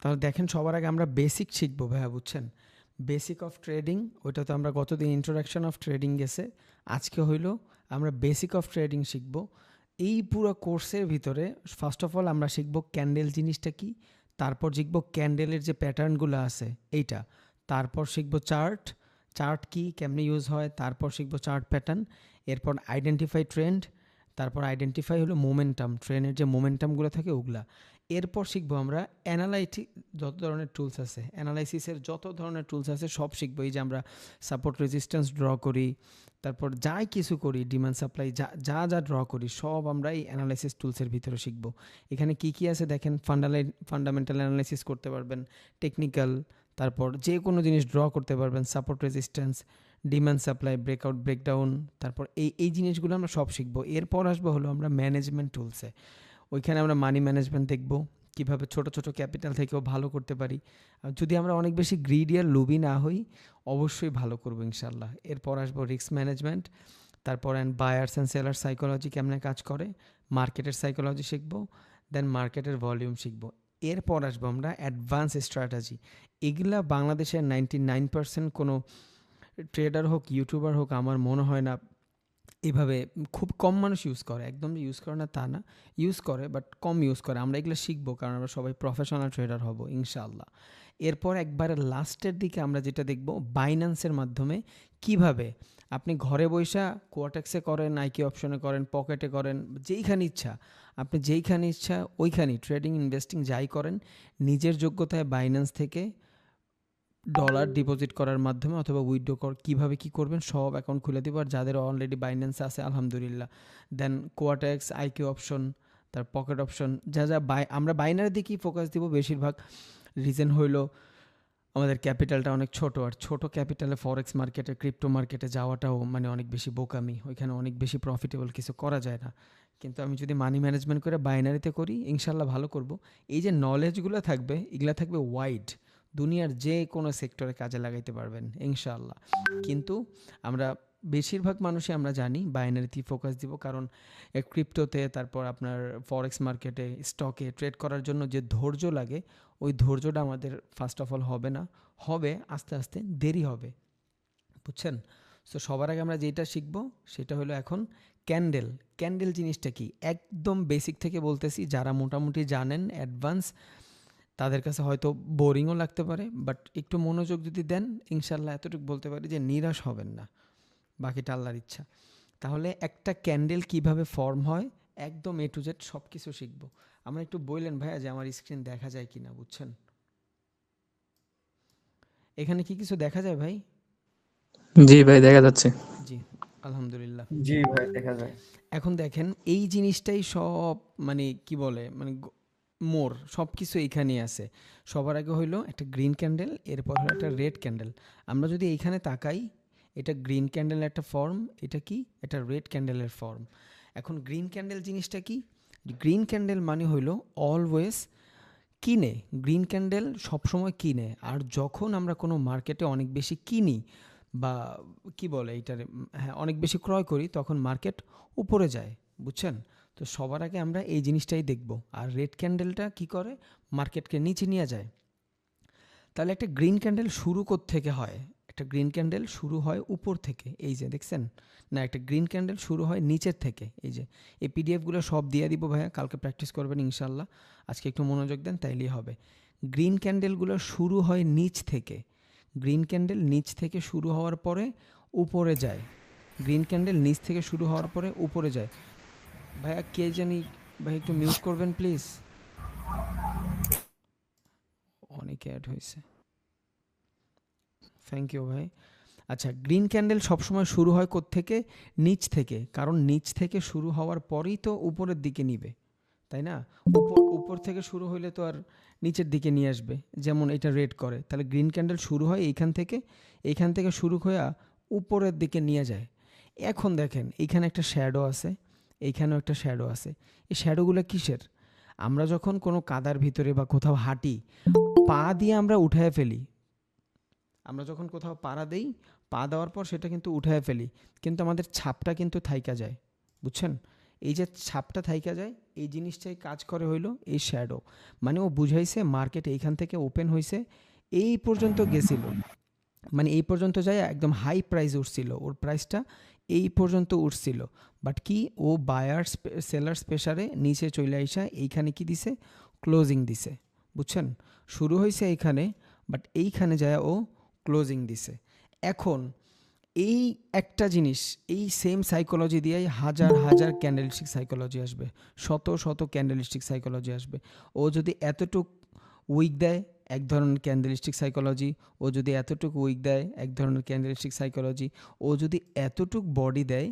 তাহলে দেখেন সবার আগে আমরা বেসিক শিখবো ভাইয়া, বুঝছেন? বেসিক অফ ট্রেডিং, ওইটা তো আমরা গতদিন ইন্ট্রোডাকশন অফ ট্রেডিং গেছে, আজকে হইলো আমরা বেসিক অফ ট্রেডিং শিখব। এই পুরো কোর্সের ভিতরে ফার্স্ট অফ অল আমরা শিখব ক্যান্ডেল জিনিসটা কি, তারপর শিখব ক্যান্ডেলের যে প্যাটার্নগুলো আছে এইটা, তারপর শিখব চার্ট, চার্ট কি কেমনে ইউজ হয়, তারপর শিখব চার্ট প্যাটার্ন, এরপর আইডেন্টিফাই ট্রেন্ড, তারপর আইডেন্টিফাই হলো মোমেন্টাম, ট্রেনের যে মোমেন্টামগুলো থাকে ওগুলা। এরপর শিখবো আমরা অ্যানালাইটিক, যত ধরনের টুলস আছে অ্যানালাইসিসের যত ধরনের টুলস আছে সব শিখবো। এই যে আমরা সাপোর্ট রেজিস্ট্যান্স ড্র করি, তারপর যাই কিছু করি, ডিমান্ড সাপ্লাই যা যা যা ড্র করি সব আমরা এই অ্যানালাইসিস টুলসের ভিতরে শিখবো। এখানে কি কি আছে দেখেন, ফান্ডামেন্টাল অ্যানালাইসিস করতে পারবেন, টেকনিক্যাল, তারপর যে কোনো জিনিস ড্র করতে পারবেন, support resistance, demand supply, breakout, breakdown, তারপর এই জিনিসগুলো আমরা সব শিখবো। এরপর আসবো হলো আমরা ম্যানেজমেন্ট টুলসে। ওইখানে আমরা মানি ম্যানেজমেন্ট দেখব, কীভাবে ছোট ছোট ক্যাপিটাল থেকেও ভালো করতে পারি। আর যদি আমরা অনেক বেশি গ্রিডি আর লুবি না হই, অবশ্যই ভালো করবো ইনশাল্লাহ। এরপর আসবো রিস্ক ম্যানেজমেন্ট, তারপর বায়ার্স অ্যান্ড সেলার সাইকোলজি কেমনে কাজ করে, মার্কেটের সাইকোলজি শিখবো, দেন মার্কেটের ভলিউম শিখবো। এরপর আসবো আমরা অ্যাডভান্স স্ট্র্যাটেজি। এগুলা বাংলাদেশের 99% কোনো ট্রেডার হোক, ইউটিউবার হোক, আমার মনে হয় না এভাবে, খুব কম মানুষ ইউজ করে, একদম ইউজ করে না তা না, ইউজ করে বাট কম ইউজ করে। আমরা এগুলো শিখবো কারণ আমরা সবাই প্রফেশনাল ট্রেডার হব ইনশাআল্লাহ। এরপর একবারে লাস্টের দিকে আমরা যেটা দেখব, বাইন্যান্সের মাধ্যমে কিভাবে আপনি ঘরে বৈশা কোয়াটেক্সে করেন, আইকি অপশনে করেন, পকেটে করেন, যেইখানে ইচ্ছা, আপনি যেইখানে ইচ্ছা ওইখানেই ট্রেডিং ইনভেস্টিং যাই করেন, নিজের যোগ্যতায় বাইন্যান্স থেকে ডলার ডিপোজিট করার মাধ্যমে অথবা উইথড্র কীভাবে কী করবেন সব অ্যাকাউন্ট খুলে দেবো। আর যাদের অলরেডি বাইন্যান্স আছে আলহামদুলিল্লাহ, দেন কোয়াটেক্স, আইকিউ অপশন, তার পকেট অপশন, যা যা আমরা বাইনারির দিকেই ফোকাস দিব বেশিরভাগ। রিজন হইলো আমাদের ক্যাপিটালটা অনেক ছোট, আর ছোট ক্যাপিটালে ফরেক্স মার্কেটে, ক্রিপ্টো মার্কেটে যাওয়াটাও মানে অনেক বেশি বোকামি, ওইখানে অনেক বেশি প্রফিটেবল কিছু করা যায় না। কিন্তু আমি যদি মানি ম্যানেজমেন্ট করে বাইনারিতে করি ইনশাল্লাহ ভালো করব। এই যে নলেজগুলো থাকবে এগুলো থাকবে ওয়াইড, দুনিয়ার যে কোনো সেক্টরে কাজে লাগাইতে পারবেন ইনশাআল্লাহ। কিন্তু আমরা বেশিরভাগ মানুষই আমরা জানি বাইনারিতেই ফোকাস দিব, কারণ ক্রিপ্টোতে, তারপর আপনার ফরেক্স মার্কেটে, স্টকে ট্রেড করার জন্য যে ধৈর্য লাগে, ওই ধৈর্যটা আমাদের ফার্স্ট অফ অল হবে না, হবে আস্তে আস্তে, দেরি হবে, বুঝছেন? সো সবার আগে আমরা যেটা শিখব সেটা হলো এখন ক্যান্ডেল। ক্যান্ডেল জিনিসটা কি একদম বেসিক থেকে বলতেছি, যারা মোটামুটি জানেন অ্যাডভান্স তাদের কাছে হয়তো বোরিংও লাগতে পারে, বাট একটু মনোযোগ যদি দেন ইনশাল্লাহ এতটুকু বলতে পারি যে নিরাশ হবেন না, বাকিটা আল্লাহর ইচ্ছা। তাহলে একটা ক্যান্ডেল কিভাবে ফর্ম হয় একদম এ টু জেড সব কিছু শিখবো। আমার একটু বললেন ভাইয়া যে আমার স্ক্রিন দেখা যায় কিনা, বুঝছেন? এখানে কি কিছু দেখা যায় ভাই? জি ভাই, দেখা যাচ্ছে। জি, আলহামদুলিল্লাহ। জি ভাই, দেখা যায়। এখন দেখেন এই জিনিসটাই সব, মানে কি বলে, মানে মোর সব কিছু এইখানেই আছে। সবার আগে হইলো একটা গ্রিন ক্যান্ডেল, এরপর হলো একটা রেড ক্যান্ডেল। আমরা যদি এইখানে তাকাই, এটা গ্রিন ক্যান্ডেলের একটা ফর্ম, এটা কি, এটা রেড ক্যান্ডেলের ফর্ম। এখন গ্রিন ক্যান্ডেল জিনিসটা কি, গ্রিন ক্যান্ডেল মানে হইলো অলওয়েজ কিনে, গ্রিন ক্যান্ডেল সবসময় কিনে। আর যখন আমরা কোনো মার্কেটে অনেক বেশি কিনি বা কি বলে এইটার, হ্যাঁ অনেক বেশি ক্রয় করি, তখন মার্কেট উপরে যায়, বুঝছেন? তো সবার আগে আমরা এই জিনিসটাই দেখব। আর রেড ক্যান্ডেলটা কি করে, মার্কেটকে নিচে নিয়ে যায়। তাহলে একটা গ্রিন ক্যান্ডেল শুরু থেকে হয়, একটা গ্রিন ক্যান্ডেল শুরু হয় উপর থেকে, এই যে দেখছেন না, একটা গ্রিন ক্যান্ডেল শুরু হয় নিচের থেকে। এই যে এই পিডিএফগুলো সব দিয়ে দিব ভাইয়া, কালকে প্র্যাকটিস করবেন ইনশাল্লাহ, আজকে একটু মনোযোগ দেন তাইলেই হবে। গ্রিন ক্যান্ডেলগুলো শুরু হয় নিচ থেকে, গ্রিন ক্যান্ডেল নিচ থেকে শুরু হওয়ার পরে উপরে যায়, গ্রিন ক্যান্ডেল নিচ থেকে শুরু হওয়ার পরে উপরে যায়। ভাইয়া কে জানি, ভাই একটু মিউট করবেন প্লিজ, অনেকে অ্যাড হয়েছে, থ্যাংক ইউ ভাই। আচ্ছা, গ্রিন ক্যান্ডেল সবসময় শুরু হয় কোত্থেকে, নিচ থেকে, কারণ নিচ থেকে শুরু হওয়ার পরেই তো উপরের দিকে নিবে, তাই না? উপর থেকে শুরু হইলে তো আর নিচের দিকে নিয়ে আসবে, যেমন এটা রেড করে। তাহলে গ্রিন ক্যান্ডেল শুরু হয় এইখান থেকে শুরু হয়ে উপরের দিকে নিয়ে যায়। এখন দেখেন এইখানে একটা শ্যাডো আছে, এইখানেও একটা শ্যাডো আছে। এই শ্যাডোগুলো কিসের? আমরা যখন কোনো কাদার ভিতরে বা কোথাও হাঁটি, পা দিয়ে আমরা উঠায় ফেলি, আমরা যখন কোথাও পাড়া দেই, পা দেওয়ার পর সেটা কিন্তু উঠায় ফেলি, কিন্তু আমাদের ছাপটা কিন্তু থাইকা যায়, বুঝছেন? এই যে ছাপটা থাইকা যায় এই জিনিসটাই কাজ করে হইলো এই শ্যাডো, মানে ও বুঝাইছে মার্কেট এইখান থেকে ওপেন হয়েছে, এই পর্যন্ত গেছিল, মানে এই পর্যন্ত যায় একদম হাই প্রাইস উঠছিল, ওর প্রাইসটা এই পর্যন্ত উঠছিল, বাট কি ও বায়ার সেলার্স প্রেসারে নিচে চলে আইসা এইখানে কি দিছে, ক্লোজিং দিছে, বুঝছেন? শুরু হয়েছে এইখানে, বাট এইখানে যায় ও ক্লোজিং দিছে। এখন এই একটা জিনিস, এই সেম সাইকোলজি দিয়েই হাজার হাজার ক্যান্ডেলস্টিক সাইকোলজি আসবে, শত শত ক্যান্ডেলস্টিক সাইকোলজি আসবে। ও যদি এতটুক উইক দেয় এক ধরনের ক্যান্ডেলস্টিক সাইকোলজি, ও যদি এতটুকু উইক দেয় এক ধরনের ক্যান্ডেলস্টিক সাইকোলজি, ও যদি এতটুক বডি দেয়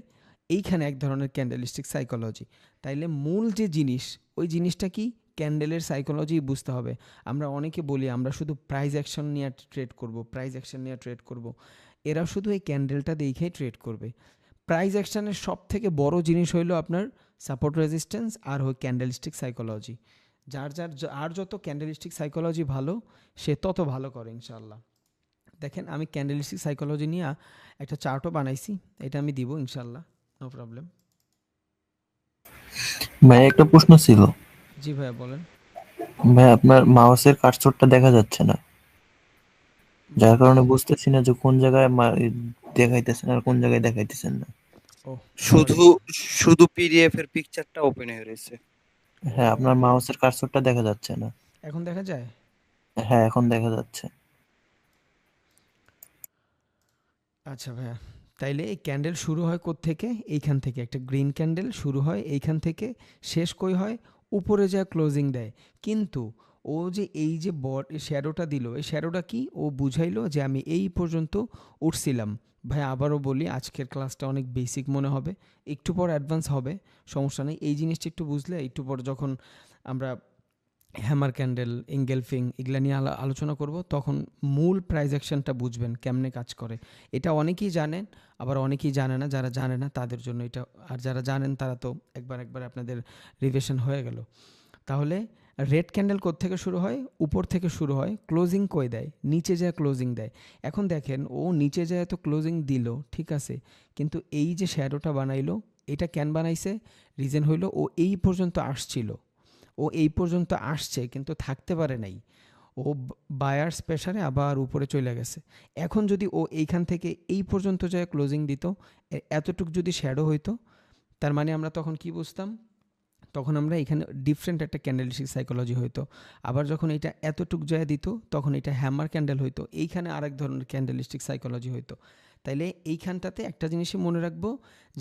এইখানে এক ধরনের ক্যান্ডেলস্টিক সাইকোলজি। তাইলে মূল যে জিনিস, ওই জিনিসটা কি, ক্যান্ডেলের সাইকোলজি বুঝতে হবে। আমরা অনেকে বলি আমরা শুধু প্রাইস অ্যাকশন নিয়ে ট্রেড করব, প্রাইস অ্যাকশন নিয়ে ট্রেড করব, এরা শুধু এই ক্যান্ডেলটা দেখেই ট্রেড করবে। প্রাইস অ্যাকশনের সব থেকে বড় জিনিস হইলো আপনার সাপোর্ট রেজিস্ট্যান্স আর ক্যান্ডেলস্টিক সাইকোলজি। আর যত ক্যান্ডেলস্টিক সাইকোলজি ভালো, সে তত ভালো করে ইনশাল্লাহ। দেখেন আমি ক্যান্ডেলস্টিক সাইকোলজি নিয়ে একটা চার্টও বানাইছি, এটা আমি দিব ইনশাল্লাহ, নো প্রবলেম। ভাই একটা প্রশ্ন ছিল। জি ভাইয়া বলেন। ভাই আপনার মাউসের কার্সরটা দেখা যাচ্ছে না, যার কারণে বুঝতেছি না যে কোন জায়গায় দেখাইতেছেন আর কোন জায়গায় দেখাইতেছেন না। ও সরি। শুধু শুধু পিডিএফ এর পিকচারটা ওপেন হয়ে রয়েছে। হ্যাঁ, আপনার মাউসের কার্সরটা দেখা যাচ্ছে না। এখন দেখা যায়? হ্যাঁ, এখন দেখা যাচ্ছে। আচ্ছা ভাইয়া, তাইলে এই ক্যান্ডেল শুরু হয় থেকে, এইখান থেকে একটা গ্রিন ক্যান্ডেল শুরু হয় এইখান থেকে, শেষ কই হয়, উপরে যা ক্লোজিং দেয়। কিন্তু ও যে এই যে শ্যাডোটা দিল, এই শ্যাডোটা কি, ও বুঝাইলো যে আমি এই পর্যন্ত উঠছিলাম। ভাই আবারও বলি, আজকের ক্লাসটা অনেক বেসিক মনে হবে, একটু পর অ্যাডভান্স হবে, সমস্যা নেই। এই জিনিসটা একটু বুঝলে একটু পর যখন আমরা হ্যামার ক্যান্ডেল, ইঙ্গেলফিং এগুলা নিয়ে আলোচনা করব, তখন মূল প্রাইস অ্যাকশনটা বুঝবেন কেমনে কাজ করে। এটা অনেকেই জানেন, আবার অনেকেই জানে না, যারা জানে না তাদের জন্য এটা, আর যারা জানেন তারা তো একবার আপনাদের রিভিশন হয়ে গেল। তাহলে রেড ক্যান্ডেল থেকে শুরু হয়, উপর থেকে শুরু হয়, ক্লোজিং কই দেয়, নিচে যায় ক্লোজিং দেয়। এখন দেখেন ও নিচে যায় তো ক্লোজিং দিল, ঠিক আছে, কিন্তু এই যে শ্যাডোটা বানাইলো, এটা কেন বানাইছে, রিজন হইলো ও এই পর্যন্ত আসছিল, ও এই পর্যন্ত আসছে কিন্তু থাকতে পারে নাই, ও বায়ার্স প্রেসারে আবার উপরে চলে গেছে। এখন যদি ও এইখান থেকে এই পর্যন্ত যায় ক্লোজিং দিত, এতটুক যদি শ্যাডো হইতো, তার মানে আমরা তখন কি বুঝতাম, তখন আমরা এখানে ডিফারেন্ট একটা ক্যান্ডেলস্টিক সাইকোলজি হইতো। আবার যখন এটা এতটুক যায় দিত, তখন এটা হ্যামার ক্যান্ডেল হইতো, এইখানে আরেক ধরনের ক্যান্ডেলস্টিক সাইকোলজি হইতো। তাইলে এইখানটাতে একটা জিনিসই মনে রাখবো,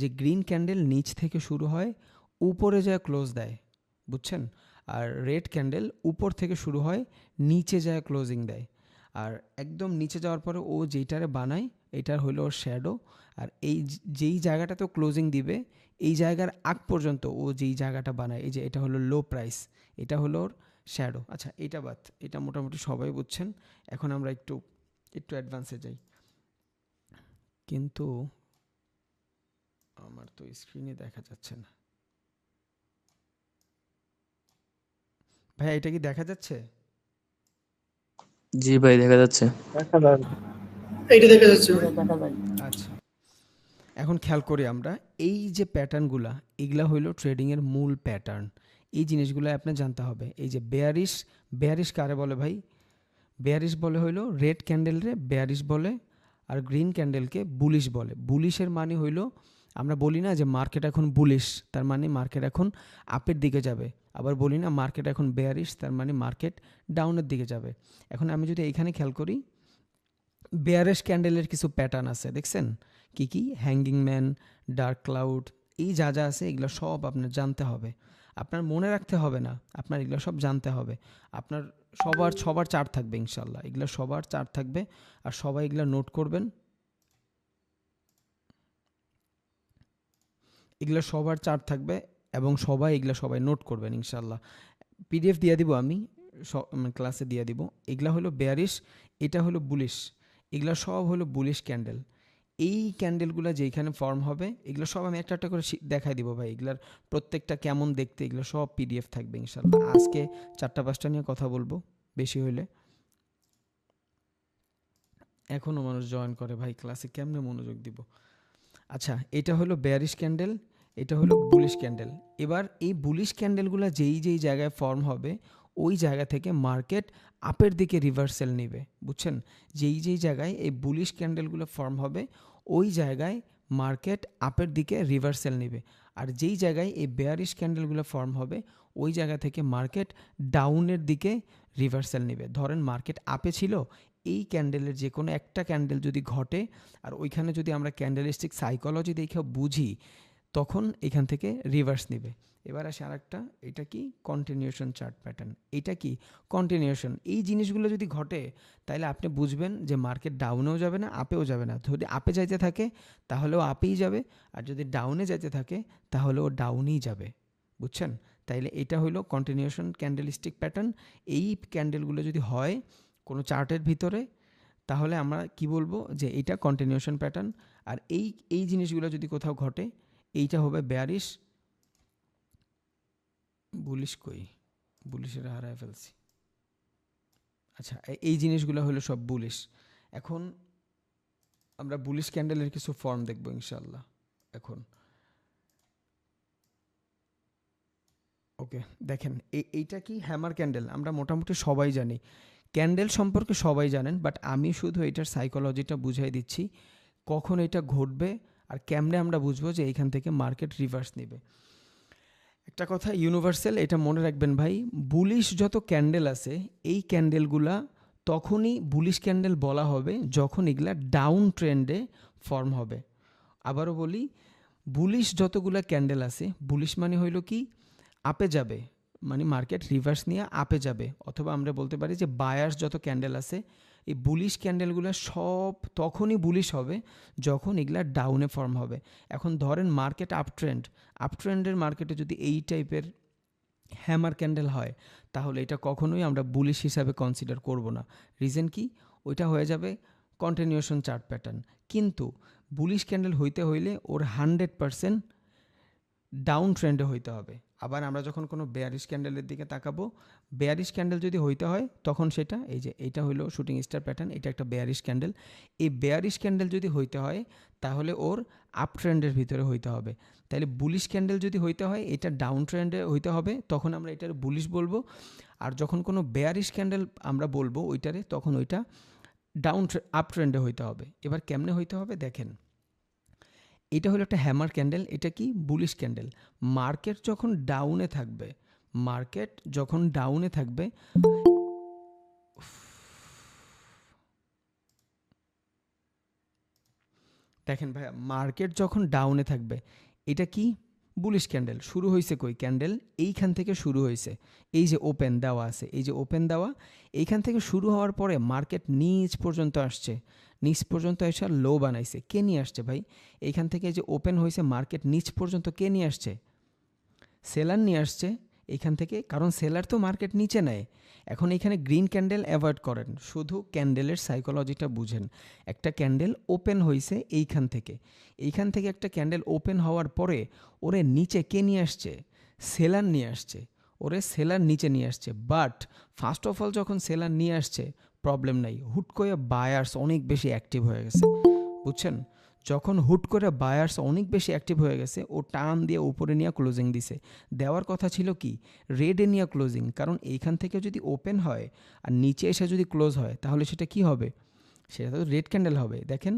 যে গ্রিন ক্যান্ডেল নিচ থেকে শুরু হয়, উপরে যায় ক্লোজ দেয়, বুঝছেন? আর রেড ক্যান্ডেল উপর থেকে শুরু হয়, নিচে যায় ক্লোজিং দেয়। আর একদম নিচে যাওয়ার পরে ও যেইটারে বানায়, এটার হলো ওর শ্যাডো। আর যেই জায়গাটাতে ক্লোজিং দিবে, এই জায়গার আগ পর্যন্ত ও যেই জায়গাটা বানায়, এই যে এটা হলো লো প্রাইস, এটা হলো ওর শ্যাডো। আচ্ছা এটা বাদ, এটা মোটামুটি সবাই বুঝছেন। এখন আমরা একটু একটু অ্যাডভান্সে যাই, কিন্তু আমার তো স্ক্রিনে দেখা যাচ্ছে না। ভাই এটা কি দেখা যাচ্ছে? জি ভাই দেখা যাচ্ছে। এইটা দেখা যাচ্ছে। আচ্ছা, এখন খেয়াল করি আমরা, এই যে প্যাটার্নগুলা, এগুলা হইলো ট্রেডিংয়ের মূল প্যাটার্ন। এই জিনিসগুলো আপনার জানতে হবে। এই যে বেয়ারিশ, বেয়ারিশ কারে বলে ভাই? বেয়ারিশ বলে হইলো রেড ক্যান্ডেলরে বেয়ারিশ বলে, আর গ্রিন ক্যান্ডেলকে বুলিশ বলে। বুলিশের মানে হইলো, আমরা বলি না যে মার্কেট এখন বুলিশ, তার মানে মার্কেট এখন আপের দিকে যাবে। আবার বলি না মার্কেট এখন বেয়ারিশ, তার মানে মার্কেট ডাউনের দিকে যাবে। এখন আমি যদি এইখানে খেয়াল করি, বেয়ারিশ ক্যান্ডেলের কিছু প্যাটার্ন আছে, দেখছেন কি কি, হ্যাঙ্গিং ম্যান, ডার্ক ক্লাউড, এই যা যা আছে এগুলো সব আপনার জানতে হবে। আপনার মনে রাখতে হবে না, আপনার এগুলো সব জানতে হবে। আপনার সবার চার্ট থাকবে ইনশাল্লাহ, এগুলো সবার চার্ট থাকবে, আর সবাই এগুলো নোট করবেন। এগুলো সবার চার্ট থাকবে এবং সবাই এগুলো সবাই নোট করবেন ইনশাল্লাহ। পিডিএফ দিয়ে দিব আমি, ক্লাসে দিয়ে দিব। এগুলা হলো বেয়ারিশ, এটা হলো বুলিশ, এগুলো সব হলো বুলিশ ক্যান্ডেল। এই ক্যান্ডেলগুলো যেইখানে ফর্ম হবে, এগুলো সব আমি একটা একটা করে দেখাই দিব ভাই, এগুলার প্রত্যেকটা কেমন দেখতে, এগুলো সব পিডিএফ থাকবে ইনশাল্লাহ। আজকে 4টা-5টা নিয়ে কথা বলবো, বেশি হইলে। এখনও মানুষ জয়েন করে ভাই ক্লাসে, কেমনে মনোযোগ দিব? আচ্ছা এটা হলো বেয়ারিশ ক্যান্ডেল, এটা হলো বুলিশ ক্যান্ডেল। এবার এই বুলিশ ক্যান্ডেলগুলো যেই জায়গায় ফর্ম হবে ওই জায়গা থেকে মার্কেট আপের দিকে রিভার্সাল নেবে, বুঝছেন? যেই জায়গায় এই বুলিশ ক্যান্ডেলগুলো ফর্ম হবে ওই জায়গায় মার্কেট আপের দিকে রিভার্সাল নেবে, আর যেই জায়গায় এই বেয়ারিশ ক্যান্ডেলগুলো ফর্ম হবে ওই জায়গা থেকে মার্কেট ডাউনের দিকে রিভার্সাল নেবে। ধরেন মার্কেট আপে ছিল, এই ক্যান্ডেলের যে কোনো একটা ক্যান্ডেল যদি ঘটে আর ওইখানে যদি আমরা ক্যান্ডেলিস্টিক সাইকোলজি দেখে বুঝি তখন এখান থেকে রিভার্স নেবে। এবার আসে আরেকটা, এটা কি কন্টিনিউশন চার্ট প্যাটার্ন। এটা কি কন্টিনিউশন। এই জিনিসগুলো যদি ঘটে তাহলে আপনি বুঝবেন যে মার্কেট ডাউনেও যাবে না আপেও যাবে না। যদি আপে যাইতে থাকে তাহলেও আপেই যাবে, আর যদি ডাউনে যাইতে থাকে তাহলেও ডাউনেই যাবে, বুঝছেন? তাইলে এটা হলো কন্টিনিউশন ক্যান্ডেলিস্টিক প্যাটার্ন। এই ক্যান্ডেলগুলো যদি হয় কোনো চার্টের ভিতরে তাহলে আমরা কি বলবো যে এটা কন্টিনিউশন প্যাটার্ন। আর এই জিনিসগুলো যদি কোথাও ঘটে এইটা হবে বেয়ারিশ। বুলিশ কই, বুলিশের হারায় ফেলছি। আচ্ছা, এই জিনিসগুলো হলো সব বুলিশ। এখন আমরা বুলিশ ক্যান্ডেলের কিছু ফর্ম দেখবো ইনশাল্লাহ এখন। ওকে, দেখেন এইটা কি হ্যামার ক্যান্ডেল। আমরা মোটামুটি সবাই জানি ক্যান্ডেল সম্পর্কে, সবাই জানেন, বাট আমি শুধু এটার সাইকোলজিটা বুঝাই দিচ্ছি কখন এটা ঘটবে আর কেমনে আমরা বুঝবো যে এইখান থেকে মার্কেট রিভার্স নেবে। একটা কথা ইউনিভার্সাল, এটা মনে রাখবেন ভাই, বুলিশ যত ক্যান্ডেল আছে এই ক্যান্ডেলগুলা তখনই বুলিশ ক্যান্ডেল বলা হবে যখন এগুলা ডাউন ট্রেন্ডে ফর্ম হবে। আবারও বলি, বুলিশ যতগুলা ক্যান্ডেল আছে, বুলিশ মানে হইল কি আপে যাবে, মানে মার্কেট রিভার্স নিয়ে আপে যাবে, অথবা আমরা বলতে পারি যে বায়ার্স যত ক্যান্ডেল আছে এই বুলিশ ক্যান্ডেলগুলো সব তখনই বুলিশ হবে যখন এগুলা ডাউনে ফর্ম হবে। এখন ধরেন মার্কেট আপট্রেন্ডের মার্কেটে যদি এই টাইপের হ্যামার ক্যান্ডেল হয় তাহলে এটা কখনোই আমরা বুলিশ হিসাবে কনসিডার করব না। রিজন কি? ওইটা হয়ে যাবে কন্টিনিউশন চার্ট প্যাটার্ন। কিন্তু বুলিশ ক্যান্ডেল হইতে হইলে ওর 100% ডাউন ট্রেন্ডে হইতে হবে। আবার আমরা যখন কোনো বেয়ারিশ ক্যান্ডেলের দিকে তাকাবো, বেয়ারিশ ক্যান্ডেল যদি হইতে হয় তখন সেটা এই যে এইটা হলো শুটিং স্টার প্যাটার্ন, এটা একটা বেয়ারিশ ক্যান্ডেল। এই বেয়ারিশ ক্যান্ডেল যদি হইতে হয় তাহলে ওর আপ ট্রেন্ডের ভিতরে হইতে হবে। তাহলে বুলিশ ক্যান্ডেল যদি হইতে হয় এটা ডাউন ট্রেন্ডে হইতে হবে, তখন আমরা এটার বুলিশ বলবো। আর যখন কোনো বেয়ারিশ ক্যান্ডেল আমরা বলবো ওইটারে, তখন ওইটা আপ ট্রেন্ডে হইতে হবে। এবার কেমনে হইতে হবে দেখেন, এটা হলো একটা হ্যামার ক্যান্ডেল, এটা কি বুলিশ ক্যান্ডেল। মার্কেট যখন ডাউনে থাকবে দেখেন ভাইয়া, মার্কেট যখন ডাউনে থাকবে এটা কি বুলিশ ক্যান্ডেল। শুরু হয়েছে কই ক্যান্ডেল? এইখান থেকে শুরু হয়েছে, এই যে ওপেন দেওয়া আছে, এই যে ওপেন দেওয়া, এইখান থেকে শুরু হওয়ার পরে মার্কেট নিচ পর্যন্ত আসছে, নিচ পর্যন্ত এসে লো বানাইছে। কে নিয়ে আসছে ভাই? এইখান থেকে যে ওপেন হয়েছে মার্কেট নিচ পর্যন্ত কে নিয়ে আসছে? সেলার নিয়ে আসছে এইখান থেকে, কারণ সেলার তো মার্কেট নিচে নেয়। এখন এখানে গ্রিন ক্যান্ডেল অ্যাভয়েড করেন, শুধু ক্যান্ডেলের সাইকোলজিটা বুঝেন। একটা ক্যান্ডেল ওপেন হয়েছে এইখান থেকে একটা ক্যান্ডেল ওপেন হওয়ার পরে ওরে নিচে কে নিয়ে আসছে? সেলার নিয়ে আসছে। ওরে সেলার নিচে নিয়ে আসছে, বাট ফার্স্ট অফ অল যখন সেলার নিয়ে আসছে প্রবলেম নাই, হুট করে বায়ার্স অনেক বেশি অ্যাক্টিভ হয়ে গেছে, বুঝছেন? যখন হুট করে বায়ার্স অনেক বেশি অ্যাক্টিভ হয়ে গেছে, ও টান দিয়ে উপরে নিয়ে ক্লোজিং দিছে। দেওয়ার কথা ছিল কি রেডে নিয়ে ক্লোজিং, কারণ এইখান থেকে যদি ওপেন হয় আর নিচে এসে যদি ক্লোজ হয় তাহলে সেটা কি হবে? সেটা তো রেড ক্যান্ডেল হবে। দেখেন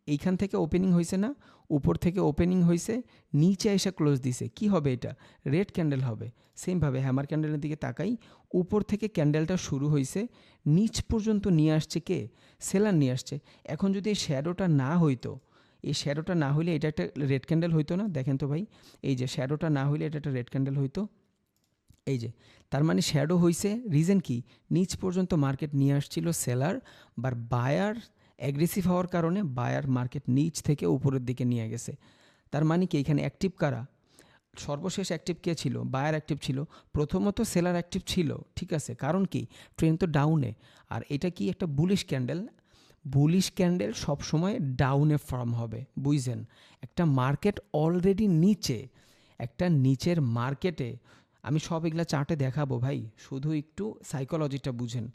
এইখান থেকে ওপেনিং হয়েছে না, উপর থেকে ওপেনিং হয়েছে, নিচে এসে ক্লোজ দিছে, কি হবে? এটা রেড ক্যান্ডেল হবে। সেমভাবে হ্যামার ক্যান্ডেলের দিকে তাকাই, উপর থেকে ক্যান্ডেলটা শুরু হয়েছে, নিচ পর্যন্ত নিয়ে আসছে কে? সেলার নিয়ে আসছে। এখন যদি এই শ্যাডোটা না হইতো, এই শ্যাডোটা না হইলে এটা একটা রেড ক্যান্ডেল হইতো না? দেখেন তো ভাই, এই যে শ্যাডোটা না হইলে এটা একটা রেড ক্যান্ডেল হইতো। এই যে তার মানে শ্যাডো হইছে, রিজন কি? নিচ পর্যন্ত মার্কেট নিয়ে আসছিল সেলার, বা বায়ার অ্যাগ্রেসিভ হওয়ার কারণে বায়ার মার্কেট নিচ থেকে উপরের দিকে নিয়ে গেছে। তার মানে কি এখানে অ্যাক্টিভ কারা? সর্বশেষ অ্যাক্টিভ কে ছিল? বায়ার অ্যাক্টিভ ছিল। প্রথমত সেলার অ্যাক্টিভ ছিল, ঠিক আছে, কারণ কি ট্রেন্ড তো ডাউনে। আর এটা কি একটা বুলিশ ক্যান্ডেল। বুলিশ ক্যান্ডেল সবসময় ডাউনে ফর্ম হবে, বুঝছেন? একটা মার্কেট অলরেডি নিচে, একটা নিচের মার্কেটে, আমি সব এগুলা চার্টে দেখাবো ভাই, শুধু একটু সাইকোলজিটা বুঝেন।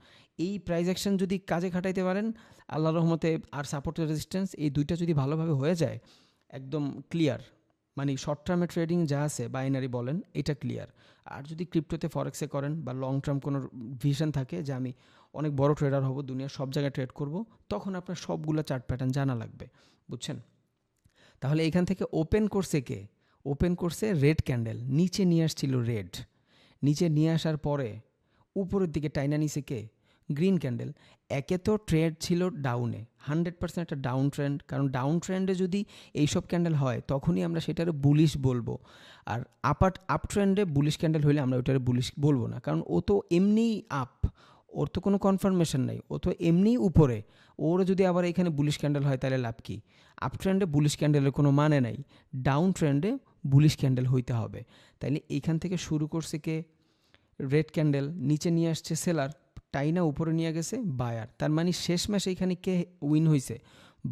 এই প্রাইস অ্যাকশন যদি কাজে খাটাইতে পারেন আল্লাহর রহমতে, আর সাপোর্ট রেজিস্ট্যান্স এই দুইটা যদি ভালোভাবে হয়ে যায় একদম ক্লিয়ার, মানে শর্ট টার্মে ট্রেডিং যা আছে বাইনারি বলেন এটা ক্লিয়ার। আর যদি ক্রিপ্টোতে ফরেক্সে করেন বা লং টার্ম কোনো ভিশন থাকে যে আমি অনেক বড় ট্রেডার হব, দুনিয়ার সব জায়গায় ট্রেড করব, তখন আপনার সবগুলো চার্ট প্যাটার্ন জানা লাগবে, বুঝছেন? তাহলে এখান থেকে ওপেন করছে কে? ওপেন করছে রেড ক্যান্ডেল, নিচে নিয়ে আসছিল রেড, নিচে নিয়ে আসার পরে উপরের দিকে টাইনা নিছে কে? Green candle. একে তো ট্রেড ছিল ডাউনে, 100% একটা ডাউন ট্রেন্ড, কারণ ডাউন ট্রেন্ডে যদি এইসব ক্যান্ডেল হয় তখনই আমরা সেটারে বুলিশ বলবো। আর আপ ট্রেন্ডে বুলিশ ক্যান্ডেল হইলে আমরা ওইটারে বুলিশ বলবো না, কারণ ও তো এমনিই আপ, ওর তো কোনো কনফার্মেশন নাই, ও তো এমনিই উপরে। ওর যদি আবার এখানে বুলিশ ক্যান্ডেল হয় তাহলে লাভ কি? আপ ট্রেন্ডে বুলিশ ক্যান্ডেলের কোনো মানে নাই, ডাউন ট্রেন্ডে বুলিশ ক্যান্ডেল হইতে হবে। তাইলে এইখান থেকে শুরু করছে কে? রেড ক্যান্ডেল, নিচে নিয়ে আসছে সেলার, টাইনা উপরে নিয়ে গেছে বায়ার। তার মানে শেষ মাসে এখানে কে উইন হয়েছে?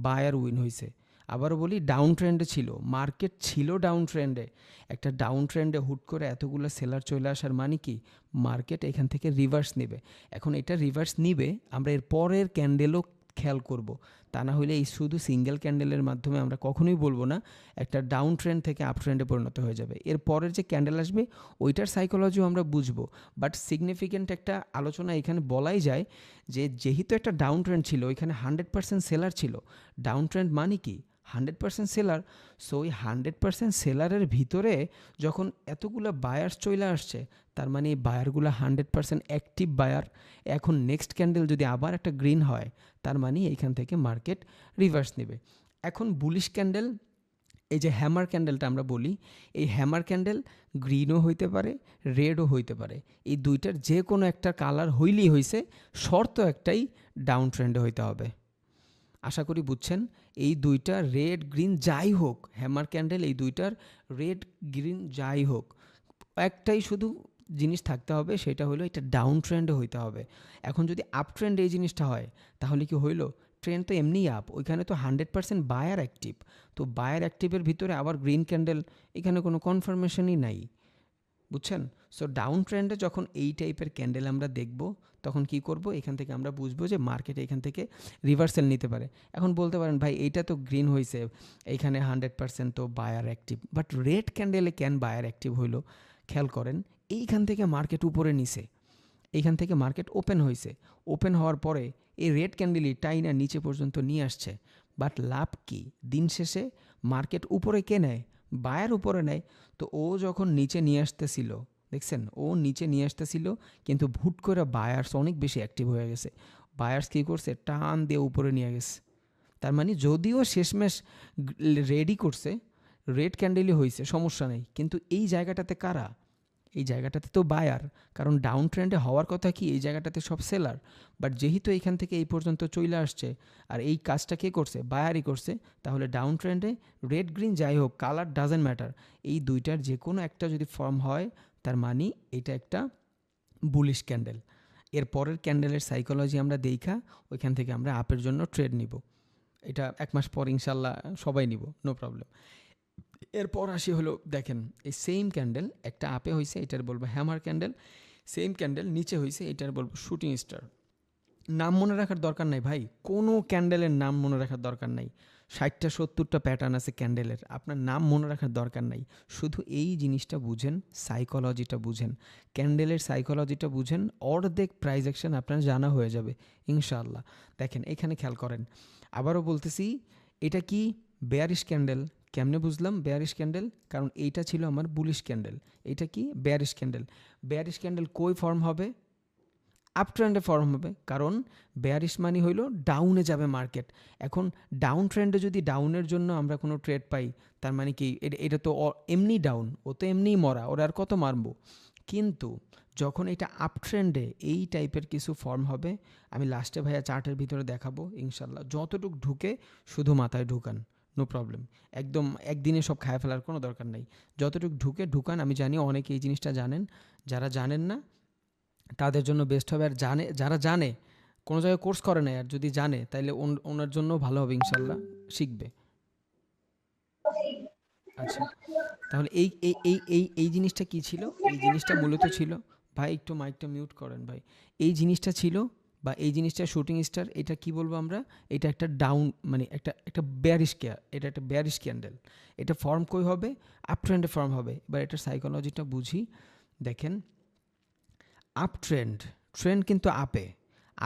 বায়ার উইন হয়েছে। আবারও বলি, ডাউন ট্রেন্ডে ছিল, মার্কেট ছিল ডাউন ট্রেন্ডে। একটা ডাউন ট্রেন্ডে হুট করে এতগুলো সেলার চলে আসার মানে কি? মার্কেট এখান থেকে রিভার্স নেবে। এখন এটা রিভার্স নিবে, আমরা এর পরের ক্যান্ডেলও খেয়াল করব। তা না হলে এই শুধু সিঙ্গেল ক্যান্ডেলের মাধ্যমে আমরা কখনোই বলবো না একটা ডাউন ট্রেন্ড থেকে আপ ট্রেন্ডে পরিণত হয়ে যাবে। এর পরের যে ক্যান্ডেল আসবে ওইটার সাইকোলজিও আমরা বুঝবো। বাট সিগনিফিক্যান্ট একটা আলোচনা এখানে বলাই যায় যে যেহেতু একটা ডাউন ট্রেন্ড ছিল, ওইখানে 100% সেলার ছিল। ডাউন ট্রেন্ড মানে কি? 100% সেলার। সো ওই 100% সেলারের ভিতরে যখন এতগুলো বায়ার্স চলে আসছে, তার মানে এই বায়ারগুলো 100% অ্যাক্টিভ বায়ার। এখন নেক্সট ক্যান্ডেল যদি আবার একটা গ্রিন হয়, তার মানে এইখান থেকে মার্কেট রিভার্স নেবে। এখন বুলিশ ক্যান্ডেল, এই যে হ্যামার ক্যান্ডেলটা আমরা বলি, এই হ্যামার ক্যান্ডেল গ্রিনও হইতে পারে, রেডও হইতে পারে। এই দুইটার যে কোনো একটা কালার হইলেই হইছে, শর্ত একটাই, ডাউন ট্রেন্ডে হইতে হবে। আশা করি বুঝছেন। এই দুইটা রেড গ্রিন যাই হোক, হ্যামার ক্যান্ডেল এই দুইটার রেড গ্রিন যাই হোক, একটাই শুধু জিনিস থাকতে হবে, সেটা হলো এটা ডাউন ট্রেন্ডে হইতে হবে। এখন যদি আপ ট্রেন্ডে এই জিনিসটা হয় তাহলে কি হইলো? ট্রেন্ড তো এমনিই আপ, ওইখানে তো 100% বায়ার অ্যাক্টিভ। তো বায়ার অ্যাক্টিভের ভিতরে আবার গ্রিন ক্যান্ডেল, এখানে কোনো কনফার্মেশনই নাই, বুঝছেন? সো ডাউন ট্রেন্ডে যখন এই টাইপের ক্যান্ডেল আমরা দেখব, তখন কি করব? এখান থেকে আমরা বুঝবো যে মার্কেট এখান থেকে রিভার্সাল নিতে পারে। এখন বলতে পারেন ভাই এইটা তো গ্রিন হয়েছে, এইখানে 100% তো বায়ার অ্যাক্টিভ, বাট রেড ক্যান্ডেলে কেন বায়ার অ্যাক্টিভ হইলো? খেয়াল করেন, এইখান থেকে মার্কেট উপরে নিছে, এইখান থেকে মার্কেট ওপেন হয়েছে, ওপেন হওয়ার পরে এই রেড ক্যান্ডেলই টাইনা নিচে পর্যন্ত নিয়ে আসছে। বাট লাভ কি? দিন শেষে মার্কেট উপরে কে নেয়? বায়ার উপরে নেয়। তো ও যখন নিচে নিয়ে আসতেছিল, দেখছেন, ও নিচে নিয়ে আসতেছিল, কিন্তু ভুট করে বায়ার্স অনেক বেশি অ্যাক্টিভ হয়ে গেছে। বায়ার্স কী করছে? টান দিয়ে উপরে নিয়ে গেছে। তার মানে যদিও শেষমেশ রেডই করছে, রেড ক্যান্ডেলই হয়েছে, সমস্যা নেই, কিন্তু এই জায়গাটাতে কারা? এই জায়গাটাতে তো বায়ার, কারণ ডাউন ট্রেন্ডে হওয়ার কথা কি এই জায়গাটাতে সব সেলার। বাট যেহেতু এইখান থেকে এই পর্যন্ত চলে আসছে, আর এই কাজটা কে করছে? বায়ারই করছে। তাহলে ডাউন ট্রেন্ডে রেড গ্রিন যাই হোক, কালার ডাজেন্ট ম্যাটার, এই দুইটার যে কোনো একটা যদি ফর্ম হয়, তার মানে এটা একটা বুলিশ ক্যান্ডেল। এর পরের ক্যান্ডেলের সাইকোলজি আমরা দেখা ওইখান থেকে আমরা আপের জন্য ট্রেড নিব। এটা 1 মাস পর ইনশাল্লাহ সবাই নিব, নো প্রবলেম। এরপর আসি হলো, দেখেন এই সেম ক্যান্ডেল একটা আপে হয়েছে, এটার বলবো হ্যামার ক্যান্ডেল। সেম ক্যান্ডেল নিচে হয়েছে, এটার বলবো শুটিং স্টার। নাম মনে রাখার দরকার নাই ভাই, কোনো ক্যান্ডেলের নাম মনে রাখার দরকার নাই। 60টা 70টা প্যাটার্ন আছে ক্যান্ডেলের, আপনার নাম মনে রাখার দরকার নাই। শুধু এই জিনিসটা বুঝেন, সাইকোলজিটা বুঝেন, ক্যান্ডেলের সাইকোলজিটা বুঝেন, অর্ধেক প্রাইস অ্যাকশন আপনার জানা হয়ে যাবে ইনশাআল্লাহ। দেখেন এখানে খেয়াল করেন, আবারও বলতেছি, এটা কি বেয়ারিশ ক্যান্ডেল। কেমনে বুঝলাম বেয়ারিশ ক্যান্ডেল? কারণ এইটা ছিল আমার বুলিশ ক্যান্ডেল, এটা কি বেয়ারিশ ক্যান্ডেল। বেয়ারিশ ক্যান্ডেল কই ফর্ম হবে? আপ ট্রেন্ডে ফর্ম হবে, কারণ বেয়ারিশ মানি হইল ডাউনে যাবে মার্কেট। এখন ডাউন ট্রেন্ডে যদি ডাউনের জন্য আমরা কোনো ট্রেড পাই, তার মানে কি এটা তো এমনি ডাউন, ও তো এমনিই মরা, ওরা আর কত মারবো। কিন্তু যখন এটা আপ ট্রেন্ডে এই টাইপের কিছু ফর্ম হবে, আমি লাস্টে ভাইয়া চার্টের ভিতরে দেখাবো ইনশাল্লাহ, যতটুক ঢুকে শুধু মাথায় ঢুকান, নো প্রবলেম। একদম একদিনে সব খায় ফেলার কোনো দরকার নেই, যতটুকু ঢুকে ঢুকান। আমি জানি অনেকে এই জিনিসটা জানেন, যারা জানেন না তাদের জন্য বেস্ট হবে। আর যারা জানে, কোনো জায়গায় কোর্স করে না, আর যদি জানে তাহলে ওনার জন্য ভালো হবে, ইনশাল্লাহ শিখবে। আচ্ছা, তাহলে এই এই এই এই এই জিনিসটা কি ছিল? এই জিনিসটা মূলত ছিল, ভাই একটু মাইকটা মিউট করেন ভাই। এই জিনিসটা ছিল বা এই জিনিসটা শুটিং স্টার, এটা কি বলবো আমরা, এটা একটা ডাউন মানে একটা বেয়ারিশ এটা একটা বেয়ারিশ ক্যান্ডেল। এটা ফর্ম কই হবে, আপ ট্রেন্ডে ফর্ম হবে। এবার এটার সাইকোলজিটা বুঝি। দেখেন আপ ট্রেন্ড কিন্তু